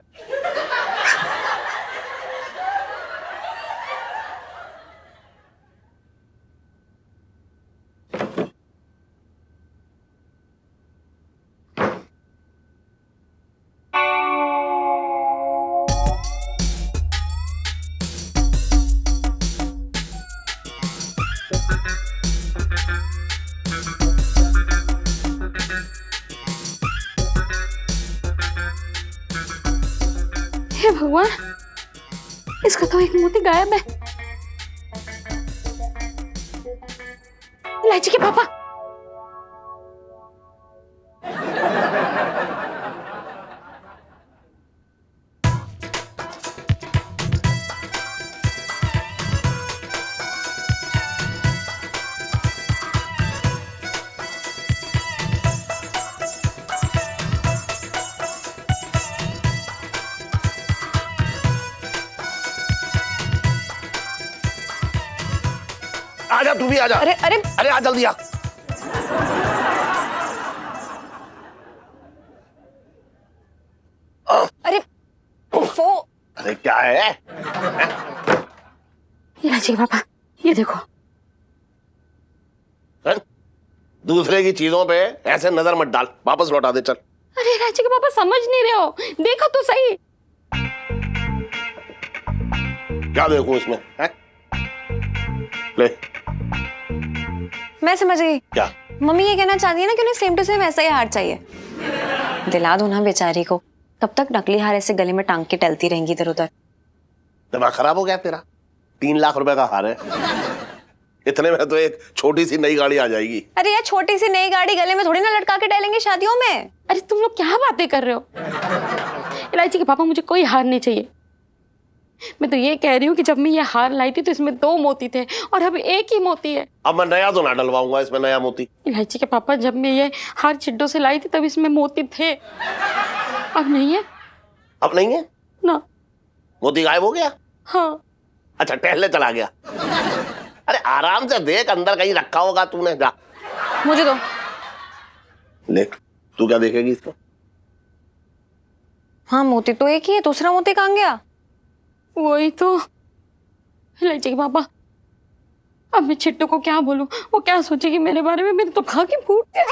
G: हे भगवान, इसका तो एक मोती गायब है। इलायची के पापा,
A: आजा तू भी आजा।
H: अरे अरे
A: अरे आ जल्दी आ।
H: अरे वो
A: अरे क्या है?
G: इलायची के पापा, ये देखो।
A: दूसरे की चीजों पे ऐसे नजर मत डाल, वापस लौटा दे चल।
G: अरे इलायची के पापा समझ नहीं रहे हो, देखो तो सही।
A: क्या देखूं इसमें है? ले।
H: मैं समझ गई।
A: क्या?
H: मम्मी ये कहना चाहती है ना कि उन्हें सेम टू सेम ऐसा ही हार चाहिए। दिला दो ना बेचारी को, कब तक नकली हार ऐसे गले में टांग के टलती रहेंगी इधर उधर।
A: दिमाग खराब हो गया तेरा? 3 लाख रुपए का हार है। इतने में तो एक छोटी सी नई गाड़ी आ जाएगी।
H: अरे यार, छोटी सी नई गाड़ी गले में थोड़ी ना लटका के टहलेंगे शादियों में।
G: अरे तुम लोग क्या बातें कर रहे हो? इलायची के पापा, मुझे कोई हार नहीं चाहिए। मैं तो ये कह रही हूँ कि जब मैं ये हार लाई थी तो इसमें 2 मोती थे और अब एक ही मोती है।
A: अब मैं नया तो ना डलवाऊंगा इसमें नया मोती।
G: इलायची के पापा, जब मैं ये हार चिड्डों से लाई थी तब इसमें मोती थे, अब नहीं है।
A: अब नहीं है
G: ना।
A: मोती गायब हो गया?
G: हाँ।
A: अच्छा, टहलने चला गया। अरे आराम से देख, अंदर कहीं रखा होगा तूने। जा
H: मुझे दो।
A: ले, तू क्या देखेगी इसको?
H: हाँ, मोती तो एक ही है, दूसरा मोती कहाँ गया?
G: वही तो। इलायची के पापा, अब मैं चिट्टू को क्या बोलूं? वो क्या सोचेगी मेरे बारे में? मेरे तो भाग ही फूट गया।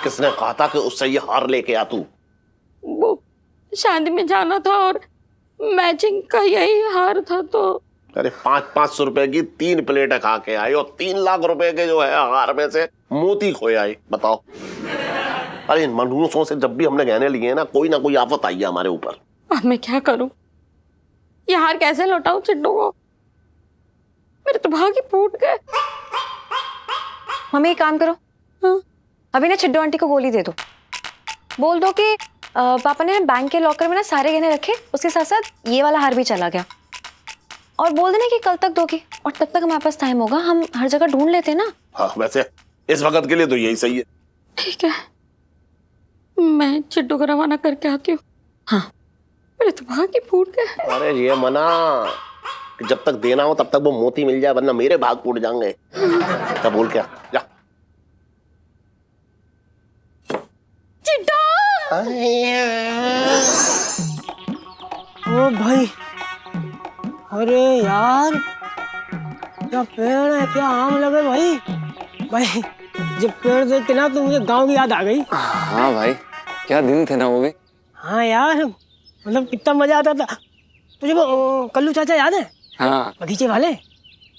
A: किसने कहा था कि उससे ये हार लेके आ तू?
G: वो शादी में जाना था और मैचिंग का यही हार था तो।
A: अरे 500 रुपए की 3 प्लेटें खा के आई और 3 लाख रुपए के जो है हार में से मोती खोए आई। बताओ। अरे इन मनहूसों से जब भी हमने गहने लिए ना कोई आफत आई है हमारे ऊपर।
G: अब मैं क्या करूं? ये हार कैसे लौटाऊं चिट्टू को? मेरे तो भाग ही फूट गए।
H: मम्मी, एक काम करो।
G: हाँ?
H: अभी ना चिड्डू आंटी को गोली दे दो। बोल दो कि पापा ने बैंक के लॉकर में ना सारे गहने रखे, उसके साथ साथ ये वाला हार भी चला गया। और बोल देना कि कल तक दोगी, और तब तक हमारे पास टाइम होगा, हम हर जगह ढूंढ लेते हैं ना।
A: हाँ, वैसे इस वक्त के लिए तो यही सही है।
G: ठीक है, मैं चिट्टू को रवाना करके आती हूँ।
H: हाँ।
G: मेरे तो भाग ही फूट गए।
A: अरे ये मना कि जब तक देना हो तब तक वो मोती मिल जाए, वरना मेरे भाग फूट जाएंगे। क्या बोल क्या? जा।
G: चिट्टू!
D: ओ भाई, अरे यार, क्या पेड़ है, क्या आम लगे भाई। भाई जब पेड़ देख के ना तो मुझे गांव की याद आ गई।
E: हाँ भाई, क्या दिन थे ना वो भी।
D: हाँ यार, मतलब कितना मजा आता था। तुझे वो कल्लू चाचा याद है?
E: हाँ।
D: बगीचे वाले।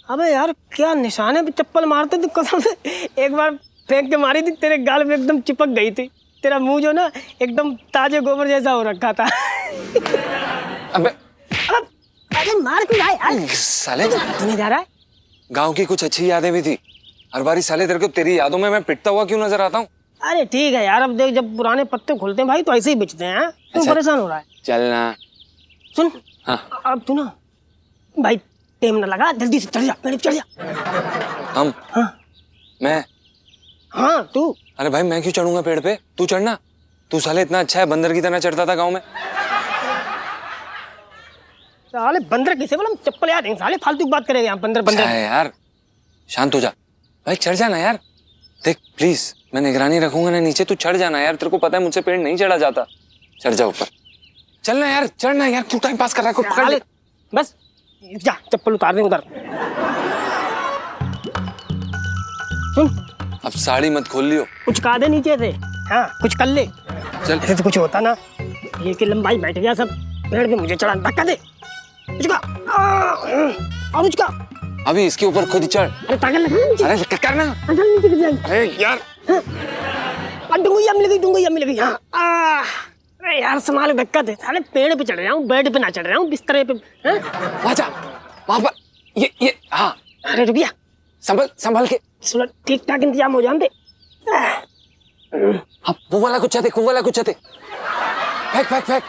D: अबे यार, क्या निशाने पे चप्पल मारते थे कसम से। एक बार फेंक के मारी थी, तेरे गाल में एकदम चिपक गई थी। तेरा मुंह जो ना एकदम ताजे गोबर जैसा हो रखा था।
E: अबे
D: अरे मार क्यों रहा है यार?
E: साले,
D: तुम्हें जा रहा है?
E: गांव की कुछ अच्छी यादें भी थी। हर बारी साले तेरे को तेरी यादों में मैं पिटता हुआ क्यों नजर आता हूँ?
D: अरे ठीक है यार, अब देख जब पुराने पत्ते खुलते हैं भाई तो ऐसे ही बिछते हैं। क्यों परेशान हो रहा है?
E: चलना।
D: सुन।
E: हाँ।
D: अब तू ना भाई टेम ना लगा, जल्दी से चढ़ जा, पेड़ पे चढ़ जा।
E: हम?
D: हाँ।
E: मैं?
D: हाँ तू।
E: अरे भाई मैं क्यों चढ़ूंगा पेड़ पे? तू चढ़ना। तू साले इतना अच्छा है, बंदर की तरह चढ़ता था गाँव में।
D: साले बंदर किसे बोला? चप्पल यार नहीं, साले फालतू की बात करेगा यहाँ। बंदर बंदर
E: यार शांत हो जा भाई, चढ़ जाना यार। देख प्लीज, मैं निगरानी रखूंगा ना नीचे, तू चढ़ जाना यार। तेरे को पता है मुझसे पेड़ नहीं चढ़ा जाता। चढ़ जा ऊपर, चलना यार, चढ़ना यार। क्यों टाइम पास कर रहा है? पकड़ ले
D: बस, जा चप्पल उतार दे उधर। सुन,
E: अब साड़ी मत खोल लियो।
D: कुछ का दे नीचे से। हाँ कुछ कर ले।
E: चल।
D: ऐसे तो कुछ होता ना। ये की लंबाई बैठ गया सब पेड़ पे, मुझे चढ़ा धक्का दे। उसका और उसका
E: अभी इसके ऊपर खुद ही चढ़।
D: अरे पागल लगा नीचे।
E: अरे करना।
D: नीचे गिर जाएंगे।
E: अरे यार,
D: डुंगैया मिल गई, डुंगैया मिल गई। हाँ। अरे यार संभाल, धक्का दे। साले पेड़ पे चढ़ रहा हूँ, बेड पे ना चढ़ रहा हूँ, बिस्तरे पे।
E: वहाँ जा, वहाँ पर। ये हाँ।
D: अरे रुक गया,
E: संभल के।
D: ठीक ठाक इंतजाम हो जाते।
E: हाँ, वो वाला कुछ दे, वो वाला कुछ दे। फेंक फेंक फेंक।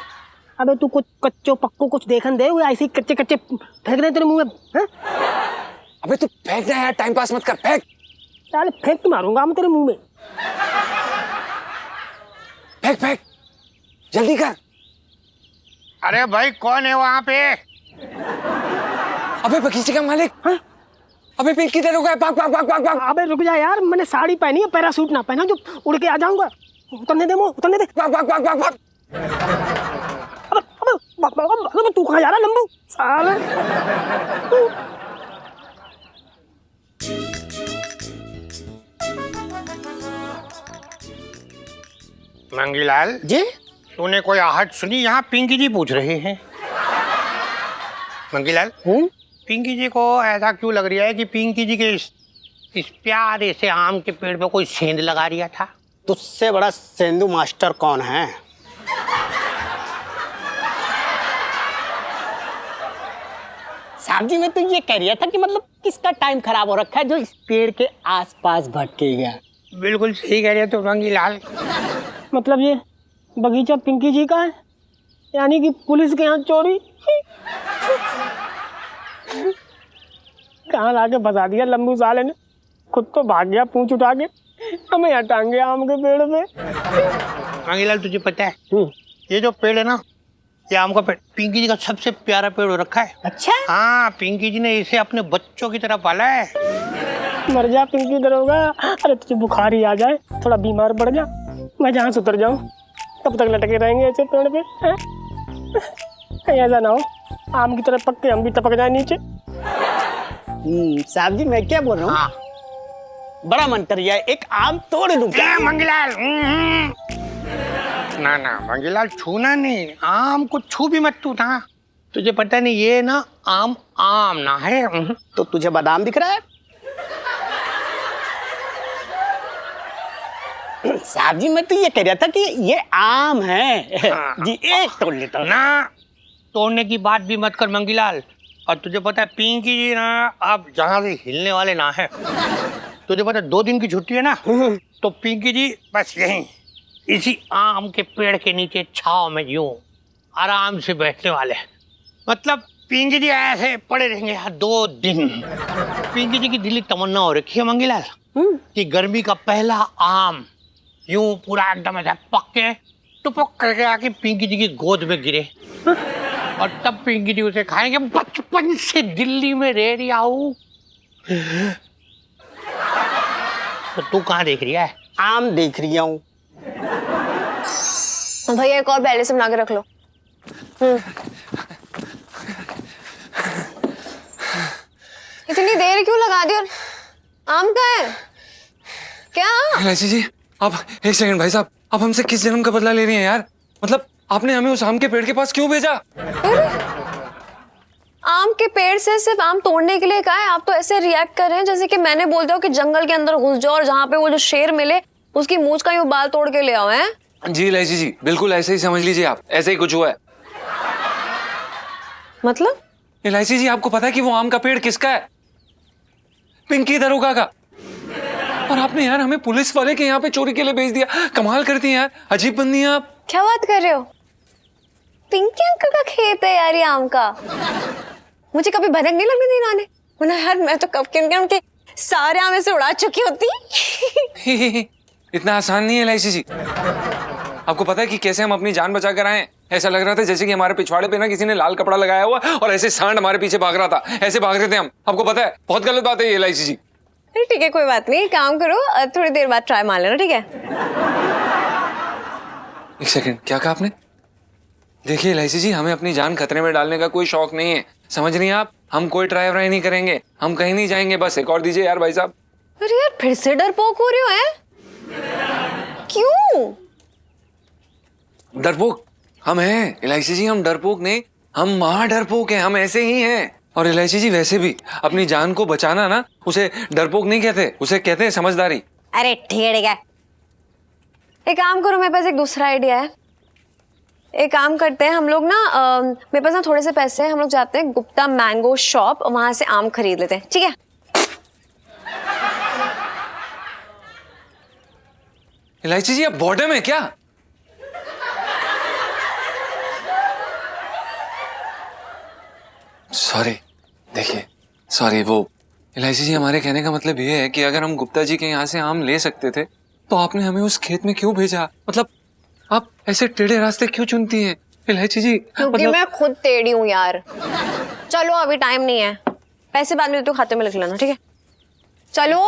D: अबे तू कुछ कच्चो पक्को कुछ देखन दे, वो ऐसे ही कच्चे कच्चे फेंक दे तेरे मुंह में। हाँ?
E: अबे तू फेंक ना यार, टाइम पास मत कर, फेंक।
D: साले फेंक के मारूंगा मैं तेरे मुंह में।
E: फेंक फेंक, जल्दी कर।
B: अरे भाई कौन है वहां पे?
E: अबे बगीचे का मालिक। हाँ? अबे पिंकी किधर हो गया? भाग भाग भाग भाग भाग।
D: अबे रुक जा यार, मैंने साड़ी पहनी है, पैरासूट ना पहना जो उड़ के आ जाऊंगा। उतरने दे, उतरने दे।
E: भाग भाग भाग भाग भाग।
D: अबे तू कहाँ जा रहा लंबू? साला।
B: मंगीलाल
J: जी,
B: तूने कोई आहट सुनी? यहाँ पिंकी जी पूछ रहे हैं। मंगीलाल, पिंकी जी को ऐसा क्यों लग रहा है कि पिंकी जी के इस प्यारे से आम के पेड़ पे कोई सेंध लगा दिया था?
J: तुझसे बड़ा सेंधु मास्टर कौन है? साहब जी मैं तो ये कह रहा था कि मतलब किसका टाइम खराब हो रखा है जो इस पेड़ के आसपास भटकेगा।
B: बिल्कुल सही कह रहे हो तो रंगीलाल।
D: मतलब ये बगीचा पिंकी जी का है, यानी कि पुलिस के यहाँ चोरी। कहाँ लाके फंसा दिया लंबू साले ने, खुद तो भाग गया पूंछ उठा के, हमें हटाएंगे आम के पेड़ पे।
B: रंगीलाल तुझे पता है ये जो पेड़ है ना, ये आम का पेड़ पिंकी जी का सबसे प्यारा पेड़ हो रखा है।
J: अच्छा?
B: हाँ, पिंकी जी ने इसे अपने बच्चों की तरह पाला है।
D: मर जा पिंकी दरोगा, अरे तुझे बुखार ही आ जाए, थोड़ा बीमार पड़ जा, मैं जहाँ सुधर जाऊँ तब तक लटके रहेंगे ऐसे पेड़ पे। कहीं ऐसा ना हो आम की तरह पक के हम भी टपक जाए नीचे।
J: साहब जी मैं क्या बोल रहा हूँ,
B: हाँ।
J: बड़ा मन कर रहा है एक आम तोड़ लूं क्या?
B: मंगीलाल ना ना मंगीलाल, छूना नहीं, आम को छू भी मत तू ना। तुझे पता नहीं ये ना आम आम ना है।
J: तो तुझे बादाम दिख रहा है? साहब जी मैं तो ये कह रहा था कि ये आम है। जी एक तोड़ लेता हूँ।
B: ना, तोड़ने की बात भी मत कर मंगीलाल। और तुझे पता है पिंकी जी ना अब जहाँ से हिलने वाले ना है। तुझे पता है 2 दिन की छुट्टी है ना, तो पिंकी जी बस यहीं इसी आम के पेड़ के नीचे छाव में यूं आराम से बैठने वाले। मतलब पिंकी जी ऐसे पड़े रहेंगे 2 दिन। पिंकी जी की दिली तमन्ना हो रखी है मंगीलाल कि गर्मी का पहला आम यूं पूरा एकदम ऐसा पक के टुपक करके आके पिंकी जी की गोद में गिरे, और तब पिंकी जी उसे खाएंगे। बचपन से दिल्ली में रह रही हूँ। तो तू कहाँ देख रही है?
J: आम देख रही हूँ।
H: भैया एक और पहले से बना के रख लो। इतनी देर क्यों लगा दी? और आम का है क्या?
E: एलआईसी जी आप एक सेकंड, भाई साहब आप हमसे किस जन्म का बदला ले रही हैं यार? मतलब आपने हमें उस आम के पेड़ के पास क्यों भेजा?
H: आम के पेड़ से सिर्फ आम तोड़ने के लिए कहा है? आप तो ऐसे रिएक्ट कर रहे हैं जैसे कि मैंने बोल दिया कि जंगल के अंदर घुस जाओ और जहाँ पे वो जो शेर मिले उसकी मूंछ का यूं बाल तोड़ के ले आओ। हैं
E: जी एलआईसी जी बिल्कुल ऐसे ही समझ लीजिए, आप ऐसे ही कुछ हुआ है।
H: मतलब
E: एलआईसी जी आपको पता है कि वो आम का पेड़ किसका है? पिंकी दरोगा का। और आपने यार हमें पुलिस वाले के यहाँ पे चोरी के लिए भेज दिया। कमाल करती हैं यार, अजीब बंदी हैं आप।
H: क्या बात कर रहे हो? पिंकी अंकल का खेत है यार ये आम का। मुझे कभी भनक नहीं लगने दी इन्होंने, वरना यार मैं तो कब के उनके सारे आम से उड़ा चुकी होती।
E: इतना आसान नहीं है एलआईसी जी। आपको पता है कि कैसे हम अपनी जान बचा कर आए? ऐसा लग रहा था जैसे कि हमारे पिछवाड़े पे ना किसी ने लाल कपड़ा लगाया हुआ और ऐसे सांड हमारे पीछे भाग रहा था। ऐसे भाग रहे थे हम। आपको पता है बहुत गलत बात है ये एलआईसी जी।
H: अरे ठीक है कोई बात नहीं, काम करो थोड़ी देर बाद ट्राई मार लेना, ठीक है?
E: एक सेकंड, क्या कहा आपने? देखिए एलआईसी जी हमें अपनी जान खतरे में डालने का कोई शौक नहीं है, समझ रही हैं आप? हम कोई ट्राई व्राई नहीं करेंगे, हम कहीं नहीं जाएंगे। बस एक और दीजिए यार भाई साहब।
H: अरे यार फिर से डरपोक हो रहे हो हैं? क्यों?
E: डरपोक हम हैं एलआईसी जी, हम डरपोक नहीं, हम महा डरपोक हैं, हम ऐसे ही हैं। और एलआईसी जी वैसे भी अपनी जान को बचाना ना उसे डरपोक नहीं कहते, उसे कहते हैं समझदारी।
H: अरे ठीक है, एक काम करो, मेरे पास एक दूसरा आइडिया है। एक काम करते हैं हम लोग ना, मेरे पास ना थोड़े से पैसे हैं, हम लोग जाते हैं गुप्ता मैंगो शॉप और वहां से आम खरीद लेते हैं, ठीक है?
E: एलआईसी जी आप बॉर्डर में क्या? सॉरी, देखिए सॉरी, वो एलआईसी जी हमारे कहने का मतलब ये है कि अगर हम गुप्ता जी के यहाँ से आम ले सकते थे तो आपने हमें उस खेत में क्यों भेजा? मतलब आप ऐसे टेढ़े रास्ते क्यों चुनती हैं एलआईसी जी?
H: क्योंकि
E: मतलब...
H: मैं खुद टेढ़ी हूँ यार। चलो अभी टाइम नहीं है, पैसे बाद में तो खाते में लिख लेना, ठीक है? चलो।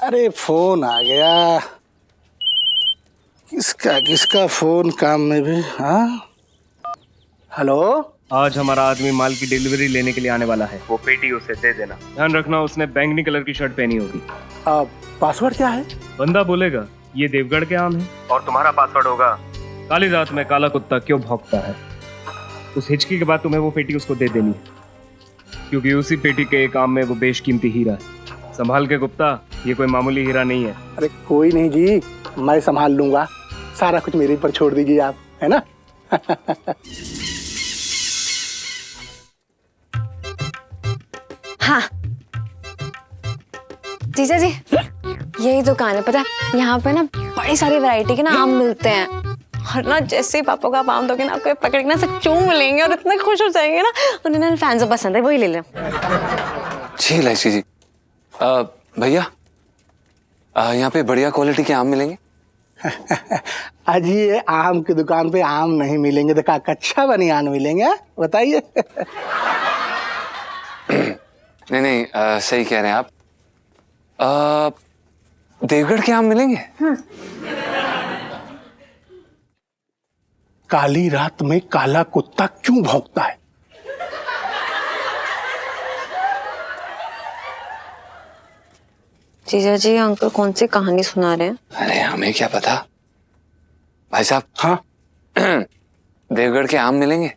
M: अरे फोन आ गया, किसका फोन काम में भी। हाँ हेलो,
N: आज हमारा आदमी माल की डिलीवरी लेने के लिए आने वाला है, वो पेटी उसे दे देना। ध्यान रखना उसने बैंगनी कलर की शर्ट पहनी होगी।
M: पासवर्ड क्या है?
N: बंदा बोलेगा ये देवगढ़ के आम है, और तुम्हारा पासवर्ड होगा काली रात में काला कुत्ता क्यों भौंकता है। उस हिचकी के बाद तुम्हें वो पेटी उसको दे देनी है, क्योंकि उसी पेटी के एक आम में वो बेशकीमती हीरा है। संभाल के गुप्ता, ये कोई मामूली हीरा नहीं है।
M: अरे कोई नहीं जी, मैं संभाल लूंगा, सारा कुछ मेरे पर छोड़ दीजिए आप, है ना?
H: जीजा जी, यही दुकान है, पता है यहाँ पे ना बड़ी सारी वैरायटी के ना आम मिलते हैं। और ना जैसे ही पापा का आप आम दोगे ना, आपको पकड़ के ना सब चूम लेंगे और इतने खुश हो जाएंगे ना। उन्हें ना फैंस पसंद है, वही ले लें।
E: जी इलायची जी। भैया यहाँ पे बढ़िया क्वालिटी के आम मिलेंगे?
M: आज ये आम की दुकान पे आम नहीं मिलेंगे तो का कच्चा बनियान मिलेंगे, बताइए।
E: नहीं नहीं, सही कह रहे हैं आप। देवगढ़ के आम मिलेंगे?
M: काली रात में काला कुत्ता क्यों भौंकता है?
H: जीजा जी, अंकल कौन सी कहानी सुना रहे हैं?
E: अरे हमें क्या पता। भाई साहब।
M: हाँ।
E: देवगढ़ के आम मिलेंगे?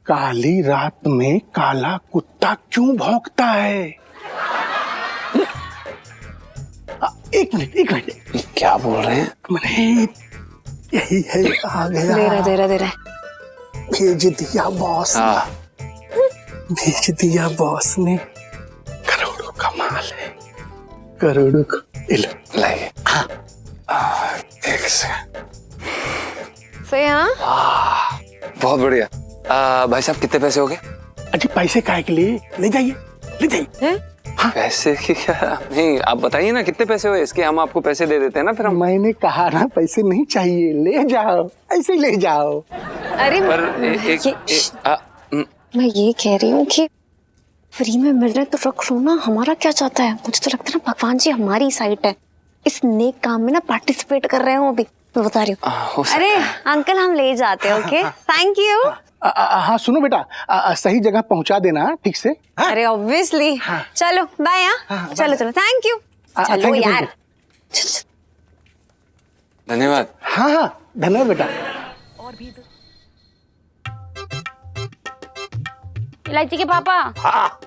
M: काली रात में काला कुत्ता क्यों भौंकता है? एक मिनट।
E: क्या बोल रहे हैं?
M: यही है, आ गया।
H: दे रहा।
M: भेज दिया बॉस ने। भेज दिया बॉस ने। करोड़ों का माल है, करोड़ों का।
E: लाइए।
M: हाँ।
E: एक सेकंड।
H: सही। हाँ,
E: बहुत बढ़िया। भाई साहब कितने पैसे हो गए?
M: अजी पैसे काहे के लिए? ले जाइए।
E: हाँ? पैसे की क्या? नहीं, आप बताइए ना कितने पैसे हुए इसके, हम आपको पैसे दे देते हैं ना फिर हम।
M: मैंने कहा ना पैसे नहीं चाहिए, ले जाओ, ऐसे ले जाओ।
H: अरे
E: पर
H: मैं ये कह रही हूँ कि फ्री में मिल रहे तो रख लो ना, हमारा क्या चाहता है? मुझे तो लगता है ना भगवान जी हमारी साइड है, इस नेक काम में ना पार्टिसिपेट कर रहे हो अभी, मैं बता रही हूँ। अरे अंकल हम ले जाते हैं। Okay, thank you.
M: हाँ सुनो बेटा, सही जगह पहुंचा देना ठीक से। हाँ?
H: अरे ऑब्वियसली। हाँ। चलो बाय। हाँ, चलो थैंक यू। चलो यार।
E: धन्यवाद।
M: हाँ धन्यवाद बेटा।
G: इलायची के पापा।
A: हाँ।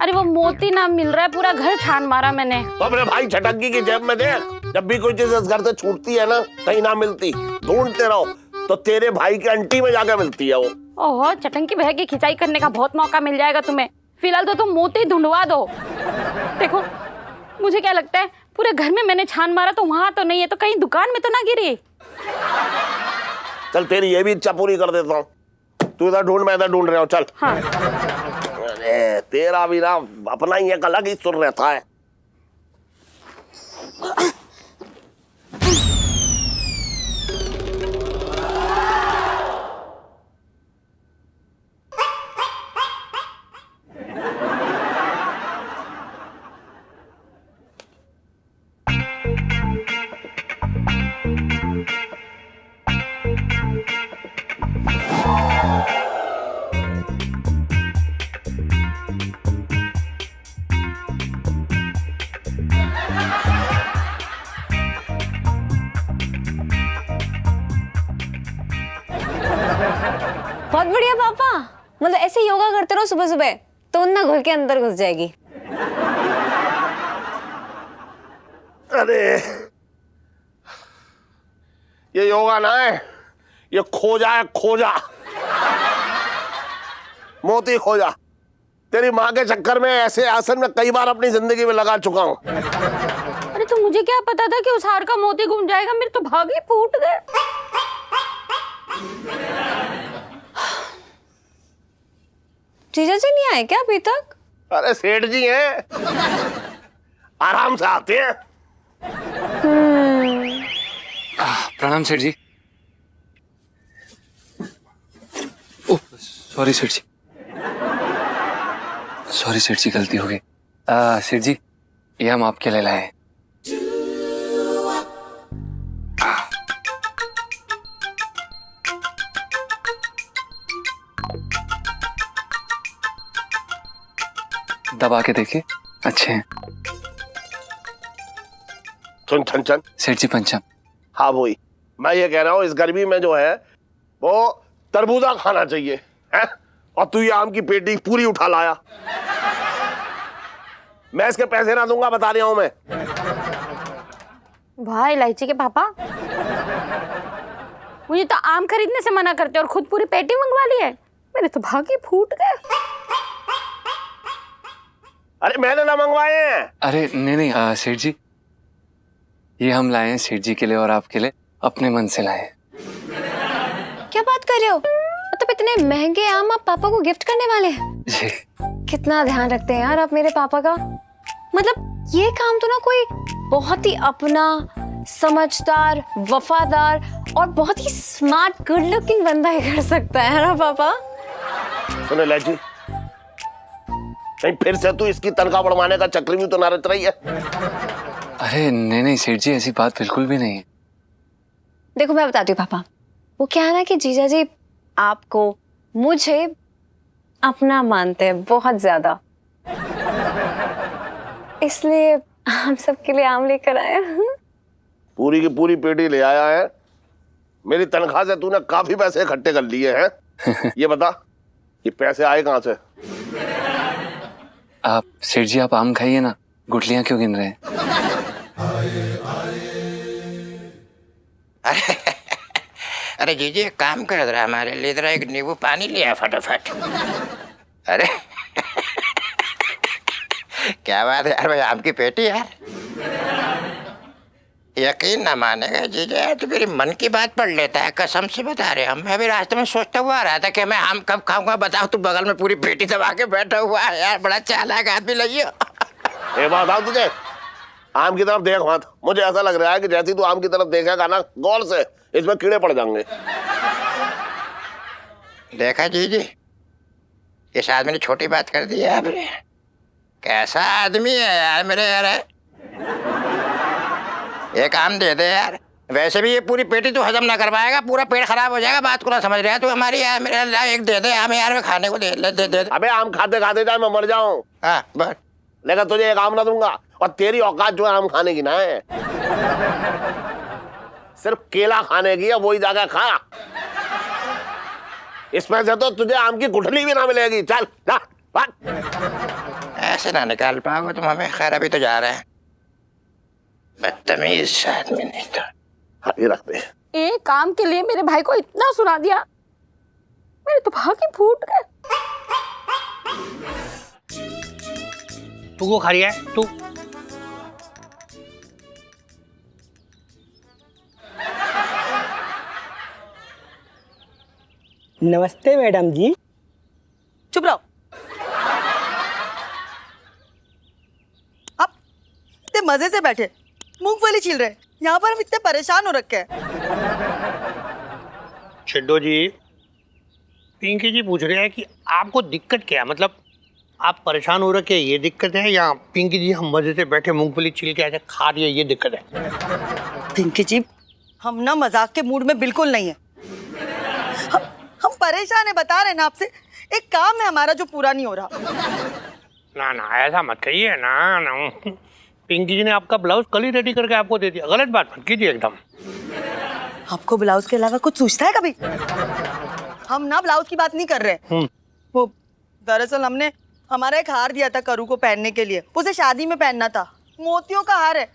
G: अरे वो मोती ना मिल रहा है, पूरा घर छान मारा मैंने।
A: तो अपने भाई छटंगी की जेब में देख, जब भी कोई चीज इस घर से छूटती है ना, कहीं ना मिलती, ढूंढते रहो तो तेरे भाई की अंटी में जाकर मिलती है वो।
G: ओहो, चटंकी बह की खिंचाई करने का बहुत मौका मिल जाएगा तुम्हें। फिलहाल तो तुम मोती ढूंढवा दो। देखो मुझे क्या लगता है, पूरे घर में मैंने छान मारा तो वहां तो नहीं है, तो कहीं दुकान में तो ना गिरी।
A: चल तेरी ये भी इच्छा पूरी कर देता हूँ, तू इधर ढूंढ, मैं इधर ढूंढ रहा हूँ। चल।
G: हाँ।
A: अरे तेरा भी ना अपना ही एक अलग ही सुर रहता है।
H: बहुत बढ़िया पापा, मतलब ऐसे योगा करते रहो सुबह सुबह तो ना घुल के अंदर घुस जाएगी।
A: अरे ये योगा ना है, ये खोजा है, खोजा। मोती खोजा। तेरी माँ के चक्कर में ऐसे आसन में कई बार अपनी जिंदगी में लगा चुका हूँ।
G: अरे तो मुझे क्या पता था कि उस हार का मोती घूम जाएगा, मेरे तो भाग ही फूट गए।
H: जीजा जी नहीं आए क्या अभी तक?
A: अरे सेठ जी हैं, आराम से आते हैं।
E: प्रणाम सेठ जी। ओह सॉरी सेठ जी, सॉरी सेठ जी, गलती हो गई। सेठ जी ये हम आपके लिए लाए हैं। दबा के देखिए, अच्छे हैं।
A: सुन छन
E: सेठ जी पंचम।
A: हाँ वही मैं ये कह रहा हूँ, इस गर्मी में जो है वो तरबूजा खाना चाहिए है? और तू ये आम की पेटी पूरी उठा लाया। मैं इसके पैसे ना दूंगा, बता रहा हूं मैं।
G: वाह इलायची के पापा, मुझे तो आम खरीदने से मना करते और खुद पूरी पेटी मंगवा ली है। मेरे तो भाग ही फूट गए।
A: अरे मैंने ना मंगवाए हैं।
E: अरे नहीं सेठ जी, ये हम लाए हैं सेठ जी के लिए और आपके लिए, अपने मन से लाए हैं।
H: क्या बात कर रहे हो? मतलब इतने महंगे आम आप पापा को गिफ्ट करने वाले हैं?
E: जी।
H: कितना ध्यान रखते हैं यार आप मेरे पापा का। मतलब ये काम तो ना कोई बहुत ही अपना, समझदार, वफादार और बहुत ही स्मार्ट, गुड लुकिंग बंदा ही कर सकता है ना पापा?
A: सुने लाची, कहीं फिर से तू इसकी तनख्वाह बढ़वाने का चक्कर में तो ना रच रही है?
E: अरे नहीं सेठ जी, ऐसी बात बिल्कुल भी नहीं है।
H: देखो मैं बताती हूँ पापा, वो क्या है ना कि जीजा जी आपको, मुझे अपना मानते हैं बहुत ज्यादा, इसलिए हम सबके लिए आम लेकर आए हैं।
A: पूरी की पूरी पेटी ले आया है। मेरी तनख्वाह से तूने काफी पैसे इकट्ठे कर लिए हैं। ये बता, ये पैसे आए कहाँ से?
E: आप सेठ जी, आप आम खाइए ना, गुठलियां क्यों गिन रहे हैं?
K: अरे जीजी एक काम कर जरा, हमारे लिए जरा एक नींबू पानी लिया फटाफट। अरे क्या बात है यार भाई, आपकी पेटी यार। यकीन ना मानेगा जीजा यार, तो मेरी मन की बात पढ़ लेता है, कसम से बता रहे हम। मैं अभी रास्ते में सोचता हुआ आ रहा था कि मैं आम कब खाऊंगा, बताओ तू बगल में पूरी पेटी दबा के बैठा हुआ है यार, बड़ा चालाक आदमी लगी हो।
A: ये बात आ तुझे, आम की तरफ देख मत। मुझे ऐसा लग रहा है कि जैसे तू आम की तरफ देखेगा ना गौर से, इसमें कीड़े पड़ जाएंगे।
K: देखा जीजी, इस आदमी ने छोटी बात कर दी है आपने। कैसा आदमी है यार मेरे यार। एक आम दे दे यार, वैसे भी ये पूरी पेटी तो हजम ना कर पाएगा, पूरा पेट खराब हो जाएगा। बात को ना समझ रहा है तू हमारी यार। मेरे अल्लाह एक दे दे आम यार, मैं खाने को दे।
A: अबे आम खाते खाते जाए मैं मर जाऊं।
K: हाँ बस,
A: लेकिन तुझे एक आम ना दूंगा, और तेरी औकात जो है आम खाने की ना है, सिर्फ केला खाने की है, वही जाकर खा। इसमें से तो तुझे आम की गुठली भी ना मिलेगी। चल जा भाग।
K: ऐसे ना निकाल पाओगे तुम हमें। खैर अभी तो जा रहे हैं। बदतमीज आदमी नहीं तो।
A: ये रख दे।
G: एक काम के लिए मेरे भाई को इतना सुना दिया, मेरे तो भाग ही फूट गए।
B: तू को खा रही है तू?
J: नमस्ते मैडम जी।
L: चुप रहो। आप इतने मजे से बैठे मूंगफली छील रहे, यहाँ पर हम इतने परेशान हो रखे हैं।
B: छिड्डो जी, पिंकी जी पूछ रहे हैं कि आपको दिक्कत क्या है, मतलब आप परेशान हो रखे, ये दिक्कत है, या पिंकी जी हम मजे से बैठे मूंगफली छील के ऐसे खा रही है, ये दिक्कत है?
L: पिंकी जी, हम ना मजाक के मूड में बिल्कुल नहीं है। हम परेशान है, बता रहे हैं ना आपसे। एक काम है हमारा जो पूरा नहीं हो रहा।
B: ना ना ऐसा मत कहिए ना। पिंकी जी ने आपका ब्लाउज कल ही रेडी करके आपको दे दिया, गलत बात मत कीजिए एकदम।
L: आपको ब्लाउज के अलावा कुछ सोचता है कभी? हम ना ब्लाउज की बात नहीं कर रहे। वो दरअसल हमने हमारा एक हार दिया था करू को पहनने के लिए, उसे शादी में पहनना था। मोतियों का हार है।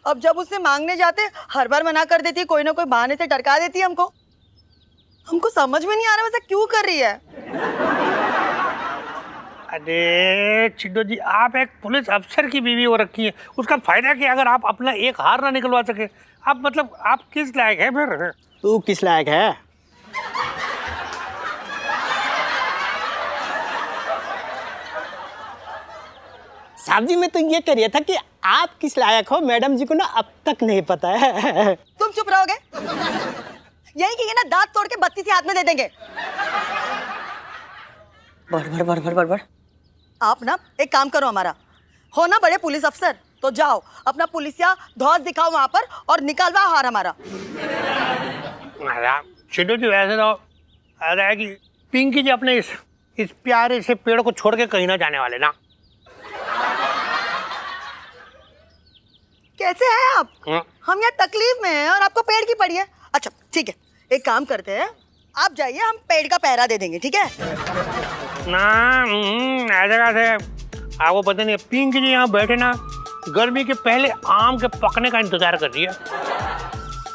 L: अब जब उससे मांगने जाते हर बार मना कर देती है, कोई ना कोई बहाने से टरका देती है हमको। हमको समझ में नहीं आ रहा वैसा क्यों कर रही है।
B: अरे छिड्डो जी, आप एक पुलिस अफसर की बीवी हो रखी है, उसका फायदा क्या अगर आप अपना एक हार ना निकलवा सके? आप मतलब आप किस लायक है फिर?
J: तू किस लायक है? साहब जी, मैं तो ये कह रहा था कि आप किस लायक हो, मैडम जी को ना अब तक नहीं पता है।
L: तुम चुप रहोगे? यही कि ये ना दांत तोड़ के 32 हाथ में दे देंगे। बढ़। आप ना एक काम करो, हमारा हो ना बड़े पुलिस अफसर, तो जाओ अपना पुलिसिया ध्वज दिखाओ वहां पर और निकालवाओ हार हमारा।
B: छिड्डो जी, वैसे तो ऐसा है कि पिंकी जी अपने इस प्यारे से पेड़ को छोड़ के कहीं ना जाने वाले ना।
L: कैसे हैं आप? हम यहाँ तकलीफ में हैं और आपको पेड़ की पड़ी है। अच्छा ठीक है, एक काम करते हैं, आप जाइए, हम पेड़ का पहरा दे देंगे, ठीक है?
B: ना ऐसे कैसे? आपको पता नहीं, पिंकी जी यहाँ बैठे ना गर्मी के पहले आम के पकने का इंतजार कर रही है।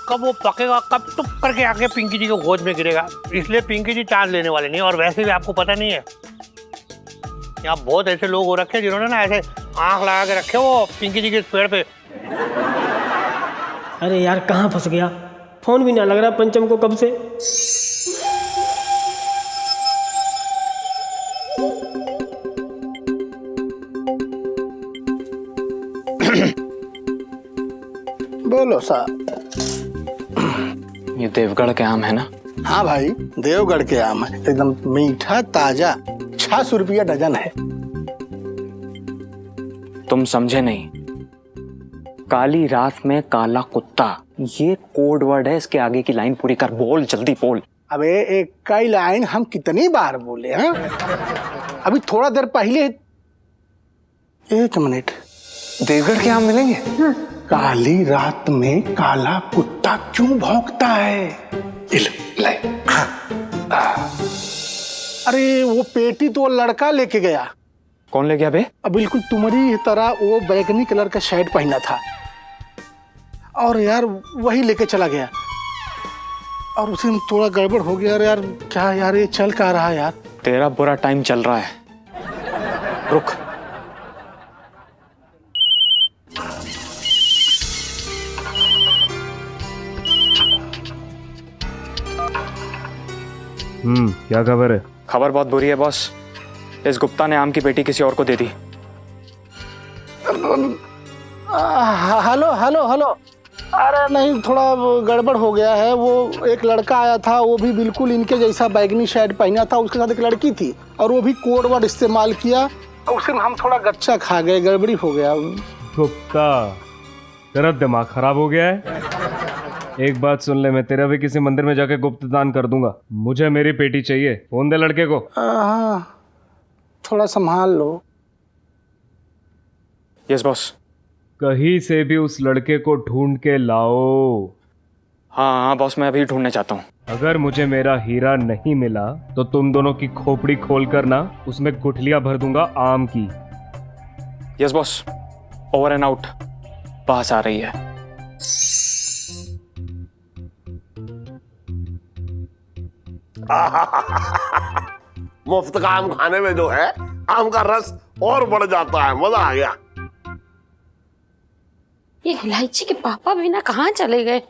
B: कब वो पकेगा, कब टुक करके आके पिंकी जी को गोद में गिरेगा, इसलिए पिंकी जी चांस लेने वाले नहीं। और वैसे भी आपको पता नहीं है, यहाँ बहुत ऐसे लोग हो रखे हैं जिन्होंने ना ऐसे आंख लगा के रखे वो पिंकी जी के इस पेड़ पे।
D: अरे यार कहाँ फंस गया, फोन भी ना लग रहा पंचम को कब से।
M: बोलो साहब।
E: ये देवगढ़ के आम है ना?
M: हाँ भाई, देवगढ़ के आम है, एकदम मीठा ताजा, 600 रुपया डजन है।
E: तुम समझे नहीं, काली रात में काला कुत्ता, ये कोड वर्ड है। इसके आगे की लाइन पूरी कर, बोल जल्दी बोल।
M: अबे एक कई लाइन हम कितनी बार बोले हैं? अभी थोड़ा देर पहले, 1 मिनट।
E: देवगढ़ के आम मिलेंगे?
M: काली रात में काला कुत्ता क्यों भौंकता है? अरे वो पेटी तो लड़का लेके गया।
E: कौन ले गया बे?
M: अब बिल्कुल तुम्हारी तरह वो बैगनी कलर का शर्ट पहना था और यार वही लेके चला गया और उसी में थोड़ा गड़बड़ हो गया। यार क्या यार, ये चल क्या रहा है यार?
E: तेरा बुरा टाइम चल रहा है, रुक।
N: क्या खबर है?
E: खबर बहुत बुरी है बॉस। इस गुप्ता ने आम की पेटी किसी और को दे दी।
M: Hello hello hello. अरे नहीं, थोड़ा गड़बड़ हो गया है। वो एक लड़का आया था, वो भी बिल्कुल इनके जैसा बैगनी शर्ट पहना था, उसके साथ एक लड़की थी और वो भी कोड वर्ड इस्तेमाल किया, उसी में हम थोड़ा गच्चा खा गए, गड़बड़ी हो गया।
N: गुप्ता, तेरा दिमाग खराब हो गया है? एक बात सुन ले, मैं तेरा भी किसी मंदिर में जाके गुप्त दान कर दूंगा। मुझे मेरी पेटी चाहिए। फोन दे लड़के को।
M: हाँ, थोड़ा संभाल लो।
E: Yes boss.
N: कहीं से भी उस लड़के को ढूंढ के लाओ।
E: हाँ हाँ बॉस, मैं अभी ढूंढने चाहता हूँ।
N: अगर मुझे मेरा हीरा नहीं मिला तो तुम दोनों की खोपड़ी खोल कर ना उसमें गुठलियां भर दूंगा आम की।
E: Yes boss, over and out. पास आ रही है।
A: मुफ्त का आम खाने में जो है आम का रस और बढ़ जाता है, मजा आ गया।
G: ये इलायची के पापा भी ना कहाँ चले गए?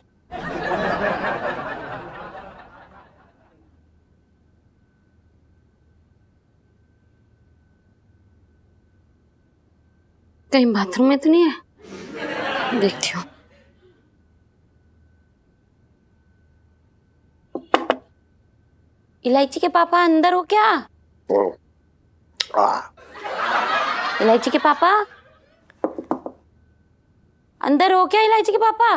G: कहीं बाथरूम में तो नहीं है? देखती हूँ। इलायची के पापा अंदर हो क्या? इलायची के पापा अंदर हो क्या? इलायची के पापा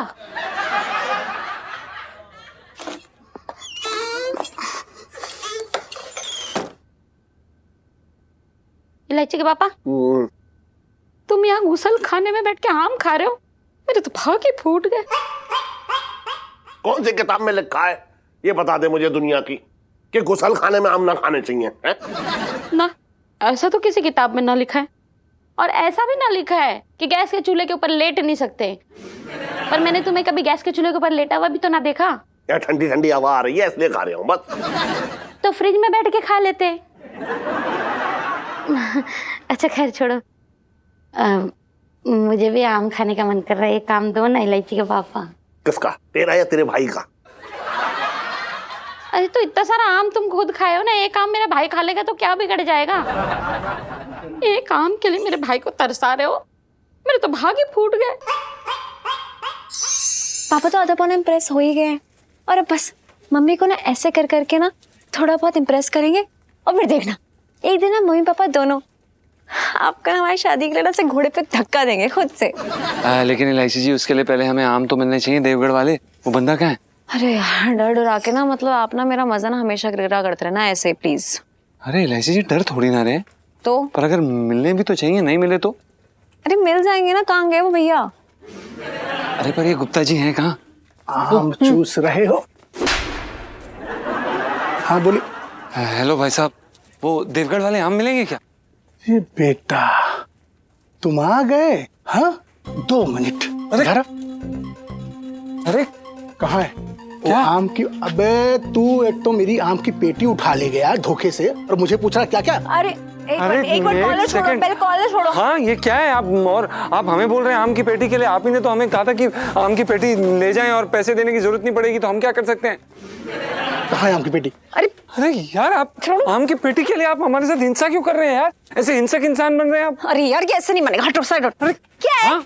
G: इलायची के पापा, तुम यहाँ गुसल खाने में बैठ के आम खा रहे हो? मेरे तो भाव ही फूट गए।
A: कौन सी किताब में लिखा है ये बता दे मुझे दुनिया की कि गुसल खाने में आम ना खाने चाहिए है?
G: ना, ऐसा तो किसी किताब में ना लिखा है, और ऐसा भी ना लिखा है कि गैस के चूल्हे के ऊपर लेट नहीं सकते। पर मैंने तुम्हें कभी गैस के चूल्हे के ऊपर लेटा हुआ भी तो ना देखा।
A: यार ठंडी ठंडी हवा आ रही है इसलिए खा रहा हूँ बस।
G: तो फ्रिज में बैठ के खा लेते। अच्छा खैर छोड़ो, मुझे भी आम खाने का मन कर रहा है। एक काम दो ना इलायची के पापा।
A: किसका, तेरा या तेरे भाई का?
G: अरे तो इतना सारा आम तुम खुद खाए हो ना, एक आम मेरा भाई खा लेगा तो क्या बिगड़ जाएगा? एक आम के लिए मेरे भाई को तरसा रहे हो? मेरे तो भाग ही फूट गए।
H: पापा तो आधा पौना इम्प्रेस हो ही गए हैं और अब बस मम्मी को ना ऐसे कर करके ना थोड़ा बहुत इम्प्रेस करेंगे और फिर देखना एक दिन ना मम्मी पापा दोनों आपका हमारी शादी के लिए ना से घोड़े पे धक्का देंगे खुद से।
E: लेकिन इलायची जी, उसके लिए पहले हमें आम तो मिलने चाहिए। देवगढ़ वाले वो बंदा कहाँ है?
H: अरे यार डर डरा के ना, मतलब आप ना मेरा मजा ना हमेशा गिरा करते रहना ऐसे प्लीज।
E: अरे इलायची जी, डर थोड़ी ना रहे
H: तो,
E: पर अगर मिलने भी तो चाहिए, नहीं मिले तो?
H: अरे मिल जाएंगे ना, कहाँ गए वो भैया?
E: अरे पर ये गुप्ता जी हैं कहाँ?
M: आम चूस रहे हो? हाँ बोली।
E: हेलो भाई साहब, वो देवगढ़ वाले आम मिलेंगे क्या?
M: ये बेटा तुम आ गए? हाँ 2 मिनट।
E: अरे
M: कहाँ है क्या आम की? अबे तू एक तो मेरी आम की पेटी उठा ले गया धोखे से और मुझे पूछ रहा क्या क्या?
H: अरे एक बार कॉलर छोड़ो, पहले कॉलर छोड़ो।
E: हाँ ये क्या है आप हमें बोल रहे हैं आम की पेटी के लिए? आप ही ने तो हमें कहा था कि आम की पेटी ले जाएं और पैसे देने की जरूरत नहीं पड़ेगी, तो हम क्या कर सकते हैं?
M: कहाँ है आम की पेटी?
E: अरे यार आप आम की पेटी के लिए आप हमारे साथ हिंसा क्यों कर रहे हैं यार? ऐसे हिंसक इंसान बन रहे हैं आप।
H: अरे यार ये ऐसे नहीं बनेगा, हटो साइड हटो। क्या है?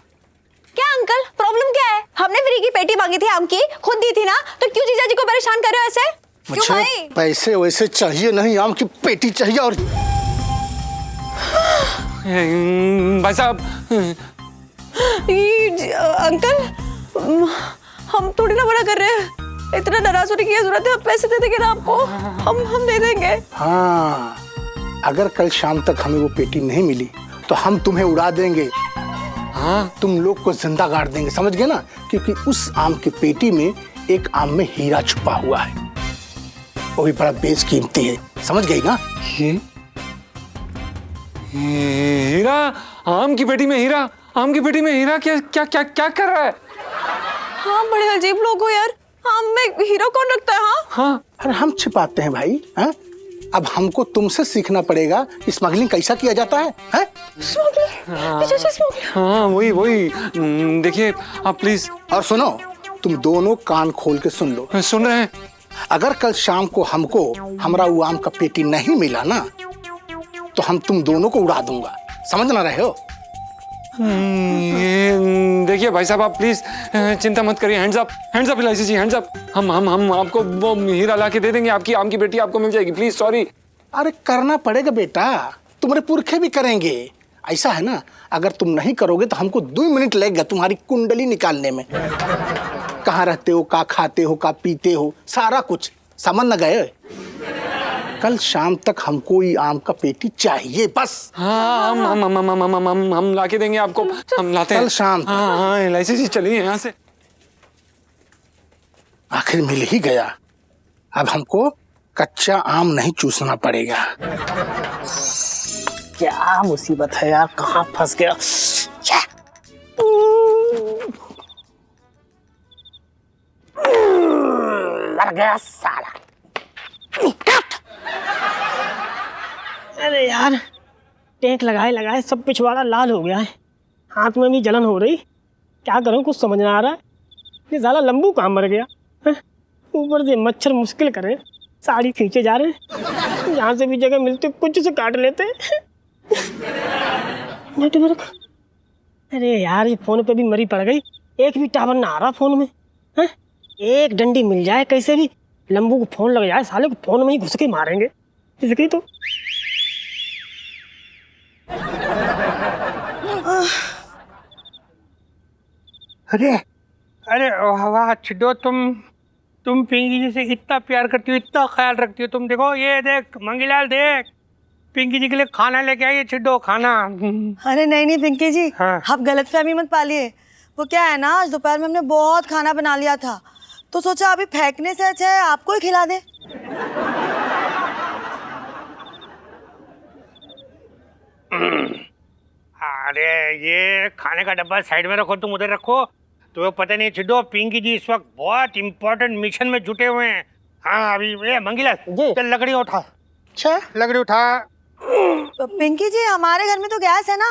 H: क्या अंकल प्रॉब्लम क्या है? हमने फ्री की पेटी मांगी थी आम की, खुद दी थी ना, तो क्यों जीजा जी को परेशान कर रहे हो ऐसे? क्यों भाई?
M: पैसे वैसे चाहिए नहीं, आम की पेटी चाहिए। और
E: भाई साहब
H: अंकल हम थोड़ी ना बड़ा कर रहे हैं, इतना नाराज होने की क्या जरूरत है? हम पैसे दे देंगे ना आपको, हम दे देंगे।
M: हाँ, अगर कल शाम तक हमें वो पेटी नहीं मिली तो हम तुम्हें उड़ा देंगे। हाँ, तुम लोग को जिंदा गाड़ देंगे, समझ गए ना? क्योंकि उस आम की पेटी में एक आम में हीरा छुपा हुआ है, वो भी बड़ा बेशकीमती है, समझ गई ना?
E: हीरा? आम की पेटी में हीरा? आम की पेटी में हीरा? क्या क्या क्या क्या कर रहा है?
H: हाँ बड़े अजीब लोग हो यार, आम में हीरा कौन रखता है?
M: हाँ, अरे हम छिपाते हैं भाई। हाँ, अब हमको तुमसे सीखना पड़ेगा कि स्मगलिंग कैसा किया जाता है। हाँ,
E: हाँ वही देखिए आप प्लीज।
M: और सुनो, तुम दोनों कान खोल के सुन लो।
E: सुन रहे हैं?
M: अगर कल शाम को हमको हमारा वो आम का पेटी नहीं मिला ना, तो हम तुम दोनों को उड़ा दूंगा, समझ ना रहे हो?
E: ये देखिए भाई साहब आप प्लीज चिंता मत करिए। हैंड्स अप इलायची जी, हैंड्स अप। हम आपको वो हीरा ला के दे देंगे, आपकी आम की बेटी आपको मिल जाएगी, प्लीज। सॉरी।
M: अरे करना पड़ेगा बेटा, तुम्हारे पुरखे भी करेंगे। ऐसा है ना, अगर तुम नहीं करोगे तो हमको 2 मिनट लगेगा तुम्हारी कुंडली निकालने में। कहाँ रहते हो, क्या खाते हो, क्या पीते हो, सारा कुछ समझ न गए? कल शाम तक हमको ये आम का पेटी चाहिए बस।
E: हाँ हम ला के देंगे आपको, हम लाते हैं
M: कल शाम।
E: हाँ इलायची जी चलिए यहाँ से।
M: आखिर मिल ही गया, अब हमको कच्चा आम नहीं चूसना पड़ेगा।
J: क्या मुसीबत है यार, कहाँ फंस गया। लग गया साला। अरे यार टेक लगाए सब पिछवाड़ा लाल हो गया है, हाथ में भी जलन हो रही। क्या करूं, कुछ समझ ना आ रहा है। ये साला लंबू कहाँ मर गया, ऊपर से मच्छर मुश्किल करे, साड़ी खींचे जा रहे हैं। यहाँ से भी जगह मिलती कुछ से काट लेते। नेटवर्क, अरे यार ये फोन पे भी मरी पड़ गई, एक भी टावर ना आ रहा फोन में। एक डंडी मिल जाए कैसे भी, लंबू को फोन लग जाए, साले को फोन में ही घुस के मारेंगे इसकी तो।
B: अरे वाह छिड्डो, तुम पिंकी जी से इतना प्यार करती हो, इतना ख्याल रखती हो। तुम देखो, ये देख मंगीलाल, देख पिंकी जी के लिए खाना लेके आई है छिड्डो, खाना।
L: अरे नहीं पिंकी जी,
B: हाँ।
L: आप गलतफहमी मत पालिए। वो क्या है ना, आज दोपहर में हमने बहुत खाना बना लिया था, तो सोचा अभी फेंकने से अच्छा है आपको ही खिला दे।
B: अरे ये खाने का डब्बा साइड में रखो, तुम उधर रखो। तुम्हें पता नहीं छिड्डो, पिंकी जी इस वक्त बहुत इंपॉर्टेंट मिशन में जुटे हुए हैं। हाँ अभी ये मंगीलाल चल लकड़ी उठा।
L: अच्छा
B: लकड़ी उठा।
L: पिंकी जी हमारे घर में तो गैस है ना,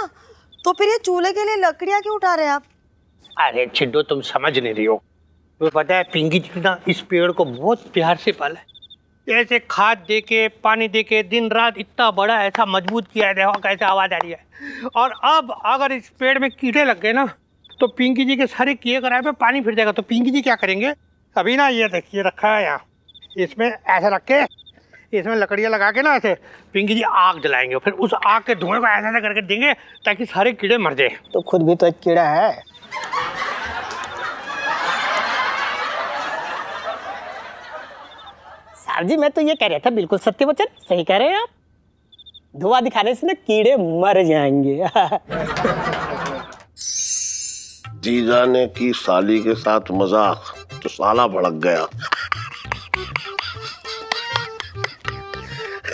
L: तो फिर ये चूल्हे के लिए लकड़ियाँ क्यों उठा रहे हैं आप?
B: अरे छिड्डो तुम समझ नहीं रही हो। तुम्हें पता है पिंकी जी ना इस पेड़ को बहुत प्यार से पाला है, ऐसे खाद दे के पानी दे के दिन रात इतना बड़ा ऐसा मजबूत किया है। देखो कैसे आवाज आ रही है। और अब अगर इस पेड़ में कीड़े लग गए ना, तो पिंकी जी के सारे किए कराए पे पानी फिर जाएगा। तो पिंकी जी क्या करेंगे, अभी ना ये देखिए रखा है यहाँ, इसमें ऐसे रख के इसमें लकड़ियाँ लगा के ना ऐसे पिंकी जी आग जलाएंगे, फिर उस आग के धुएं को ऐसा करके देंगे ताकि सारे कीड़े मर जाए।
J: तो खुद भी तो एक कीड़ा है। साहब जी मैं तो ये कह रहा था, बिल्कुल सत्य वचन, सही कह रहे हैं आप। धुआं दिखाने से ना कीड़े मर जाएंगे।
A: जीजा ने की साली के साथ मजाक, तो साला भड़क गया।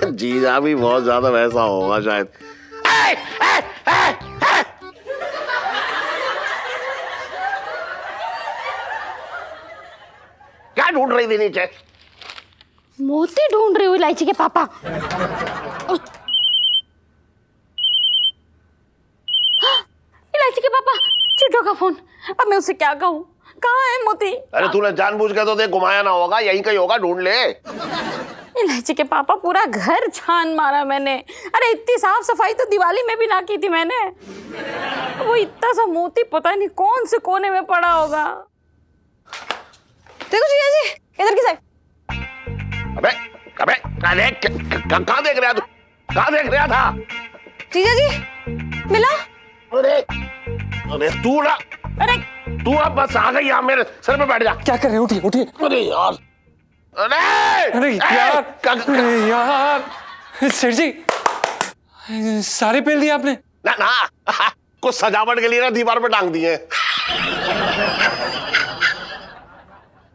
A: जीजा भी बहुत ज्यादा वैसा होगा शायद। क्या ढूंढ रही थी नीचे?
G: मोती ढूंढ रही हूँ इलायची के पापा। अब मैं उसे क्या कहूँ? कहाँ है मोती?
A: अरे तूने जानबूझ के तो देख घुमाया ना होगा, यहीं कहीं होगा, ढूंढ ले।
G: इलायची के पापा पूरा घर छान मारा मैंने। अरे इतनी साफ सफाई तो दिवाली में भी ना की थी मैंने। वो इतना सा मोती पता नहीं कौन से कोने में पड़ा होगा।
C: देखो जीजा जी, इधर की साइड।
A: अबे अबे कहाँ देख रहा तू? कहाँ देख रहा था?
C: जीजा जी मिला?
A: अरे अरे तू ना,
G: अरे
A: तू अब बस आ गई, यहाँ मेरे सर पे बैठ जा।
E: क्या कर रहे हैं? उठिए उठिए।
A: अरे यार, अरे
E: अरे यार, अरे यार सेठ जी, सारे पेल दिए आपने?
A: ना ना, कुछ सजावट के लिए ना दीवार पे टांग दिए।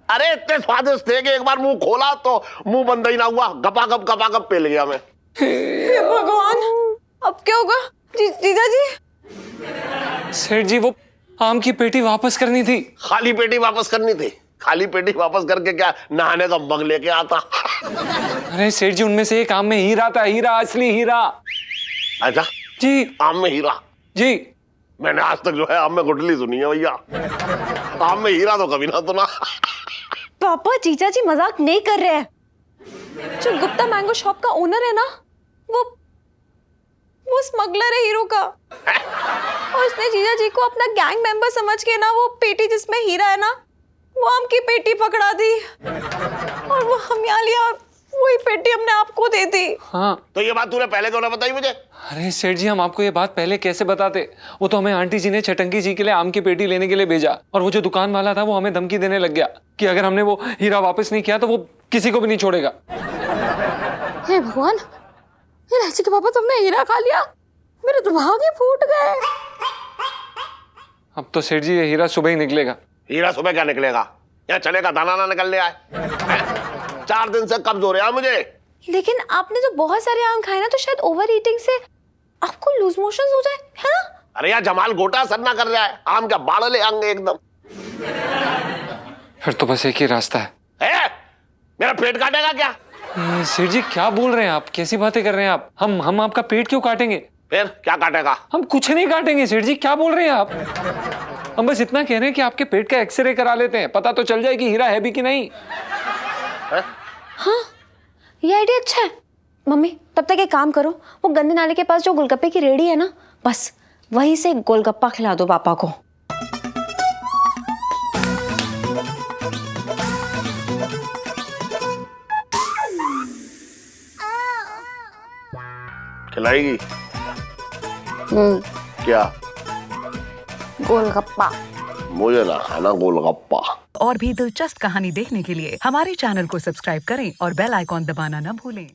A: अरे इतने स्वादिष्ट थे कि एक बार मुंह खोला तो मुंह बंद ही ना हुआ, गपागप पेल गया मैं।
C: हे भगवान, अब क्या होगा जीजा जी?
E: सेठ जी, वो आम की पेटी वापस करनी थी।
A: खाली पेटी वापस करनी थी? खाली पेटी वापस करके क्या नहाने का मग लेके आता?
E: अरे सेठ जी, उनमें से एक आम में हीरा था, हीरा, असली हीरा।
A: अच्छा
E: जी,
A: आम में हीरा?
E: जी।
A: मैंने आज तक जो है आम में गुठली सुनी है भैया, आम में हीरा तो कभी ना सुना।
C: पापा जीजा जी मजाक नहीं कर रहे हैं। जो गुप्ता मैंगो शॉप का ओनर है ना, वो स्मगलर है हीरो का। और उसने जीजा जी को अपना गैंग मेंबर समझ के ना वो पेटी जिसमें हीरा है ना, वो आम की पेटी पकड़ा दी और वो हम यहाँ लिया और वही पेटी हमने आपको दे दी।
E: हाँ,
A: तो ये बात तूने पहले क्यों ना बताई मुझे?
E: अरे सेठ जी, हम आपको ये बात पहले कैसे बताते? वो तो हमें आंटी जी ने छटंकी जी के लिए आम की पेटी लेने के लिए भेजा, और वो जो दुकान वाला था वो हमें धमकी देने लग गया कि अगर हमने वो हीरा वापस नहीं किया तो वो किसी को भी नहीं छोड़ेगा।
G: हे भगवान, इलायची के पापा तुमने हीरा खा लिया, मेरे तो भाग ही फूट गए।
E: अब तो सेठ जी ये हीरा सुबह ही निकलेगा।
A: हीरा सुबह क्या निकलेगा? यहाँ चने का दाना ना निकलने आए। 4 दिन से कब्ज हो रहा है मुझे।
C: लेकिन आपने जो बहुत सारे आम खाए ना, तो शायद ओवर ईटिंग से आपको लूज मोशंस हो जाए, है ना?
A: अरे यार जमाल गोटा असर ना कर रहा है, आम क्या बाड़ले अंग एकदम।
E: फिर तो बस एक ही रास्ता है।
A: मेरा पेट काटेगा क्या?
E: सेठ जी क्या बोल रहे हैं आप? कैसी बातें कर रहे हैं आप? हम आपका पेट क्यों काटेंगे?
A: फिर क्या काटेगा?
E: हम कुछ नहीं काटेंगे सेठ जी, क्या बोल रहे हैं आप? हम बस इतना कह रहे हैं कि आपके पेट का एक्सरे करा लेते हैं, पता तो चल जाए कि हीरा है भी कि नहीं।
H: हाँ, ये आइडिया अच्छा है। मम्मी तब तक एक काम करो, वो गंदे नाले के पास जो गोलगप्पे की रेडी है ना, बस वहीं से गोलगप्पा खिला दो पापा को।
A: खिलाएगी? क्या?
G: गोलगप्पा।
A: मुझे ना खाना गोलगप्पा।
O: और भी दिलचस्प कहानी देखने के लिए हमारे चैनल को सब्सक्राइब करें और बेल आइकॉन दबाना न भूलें।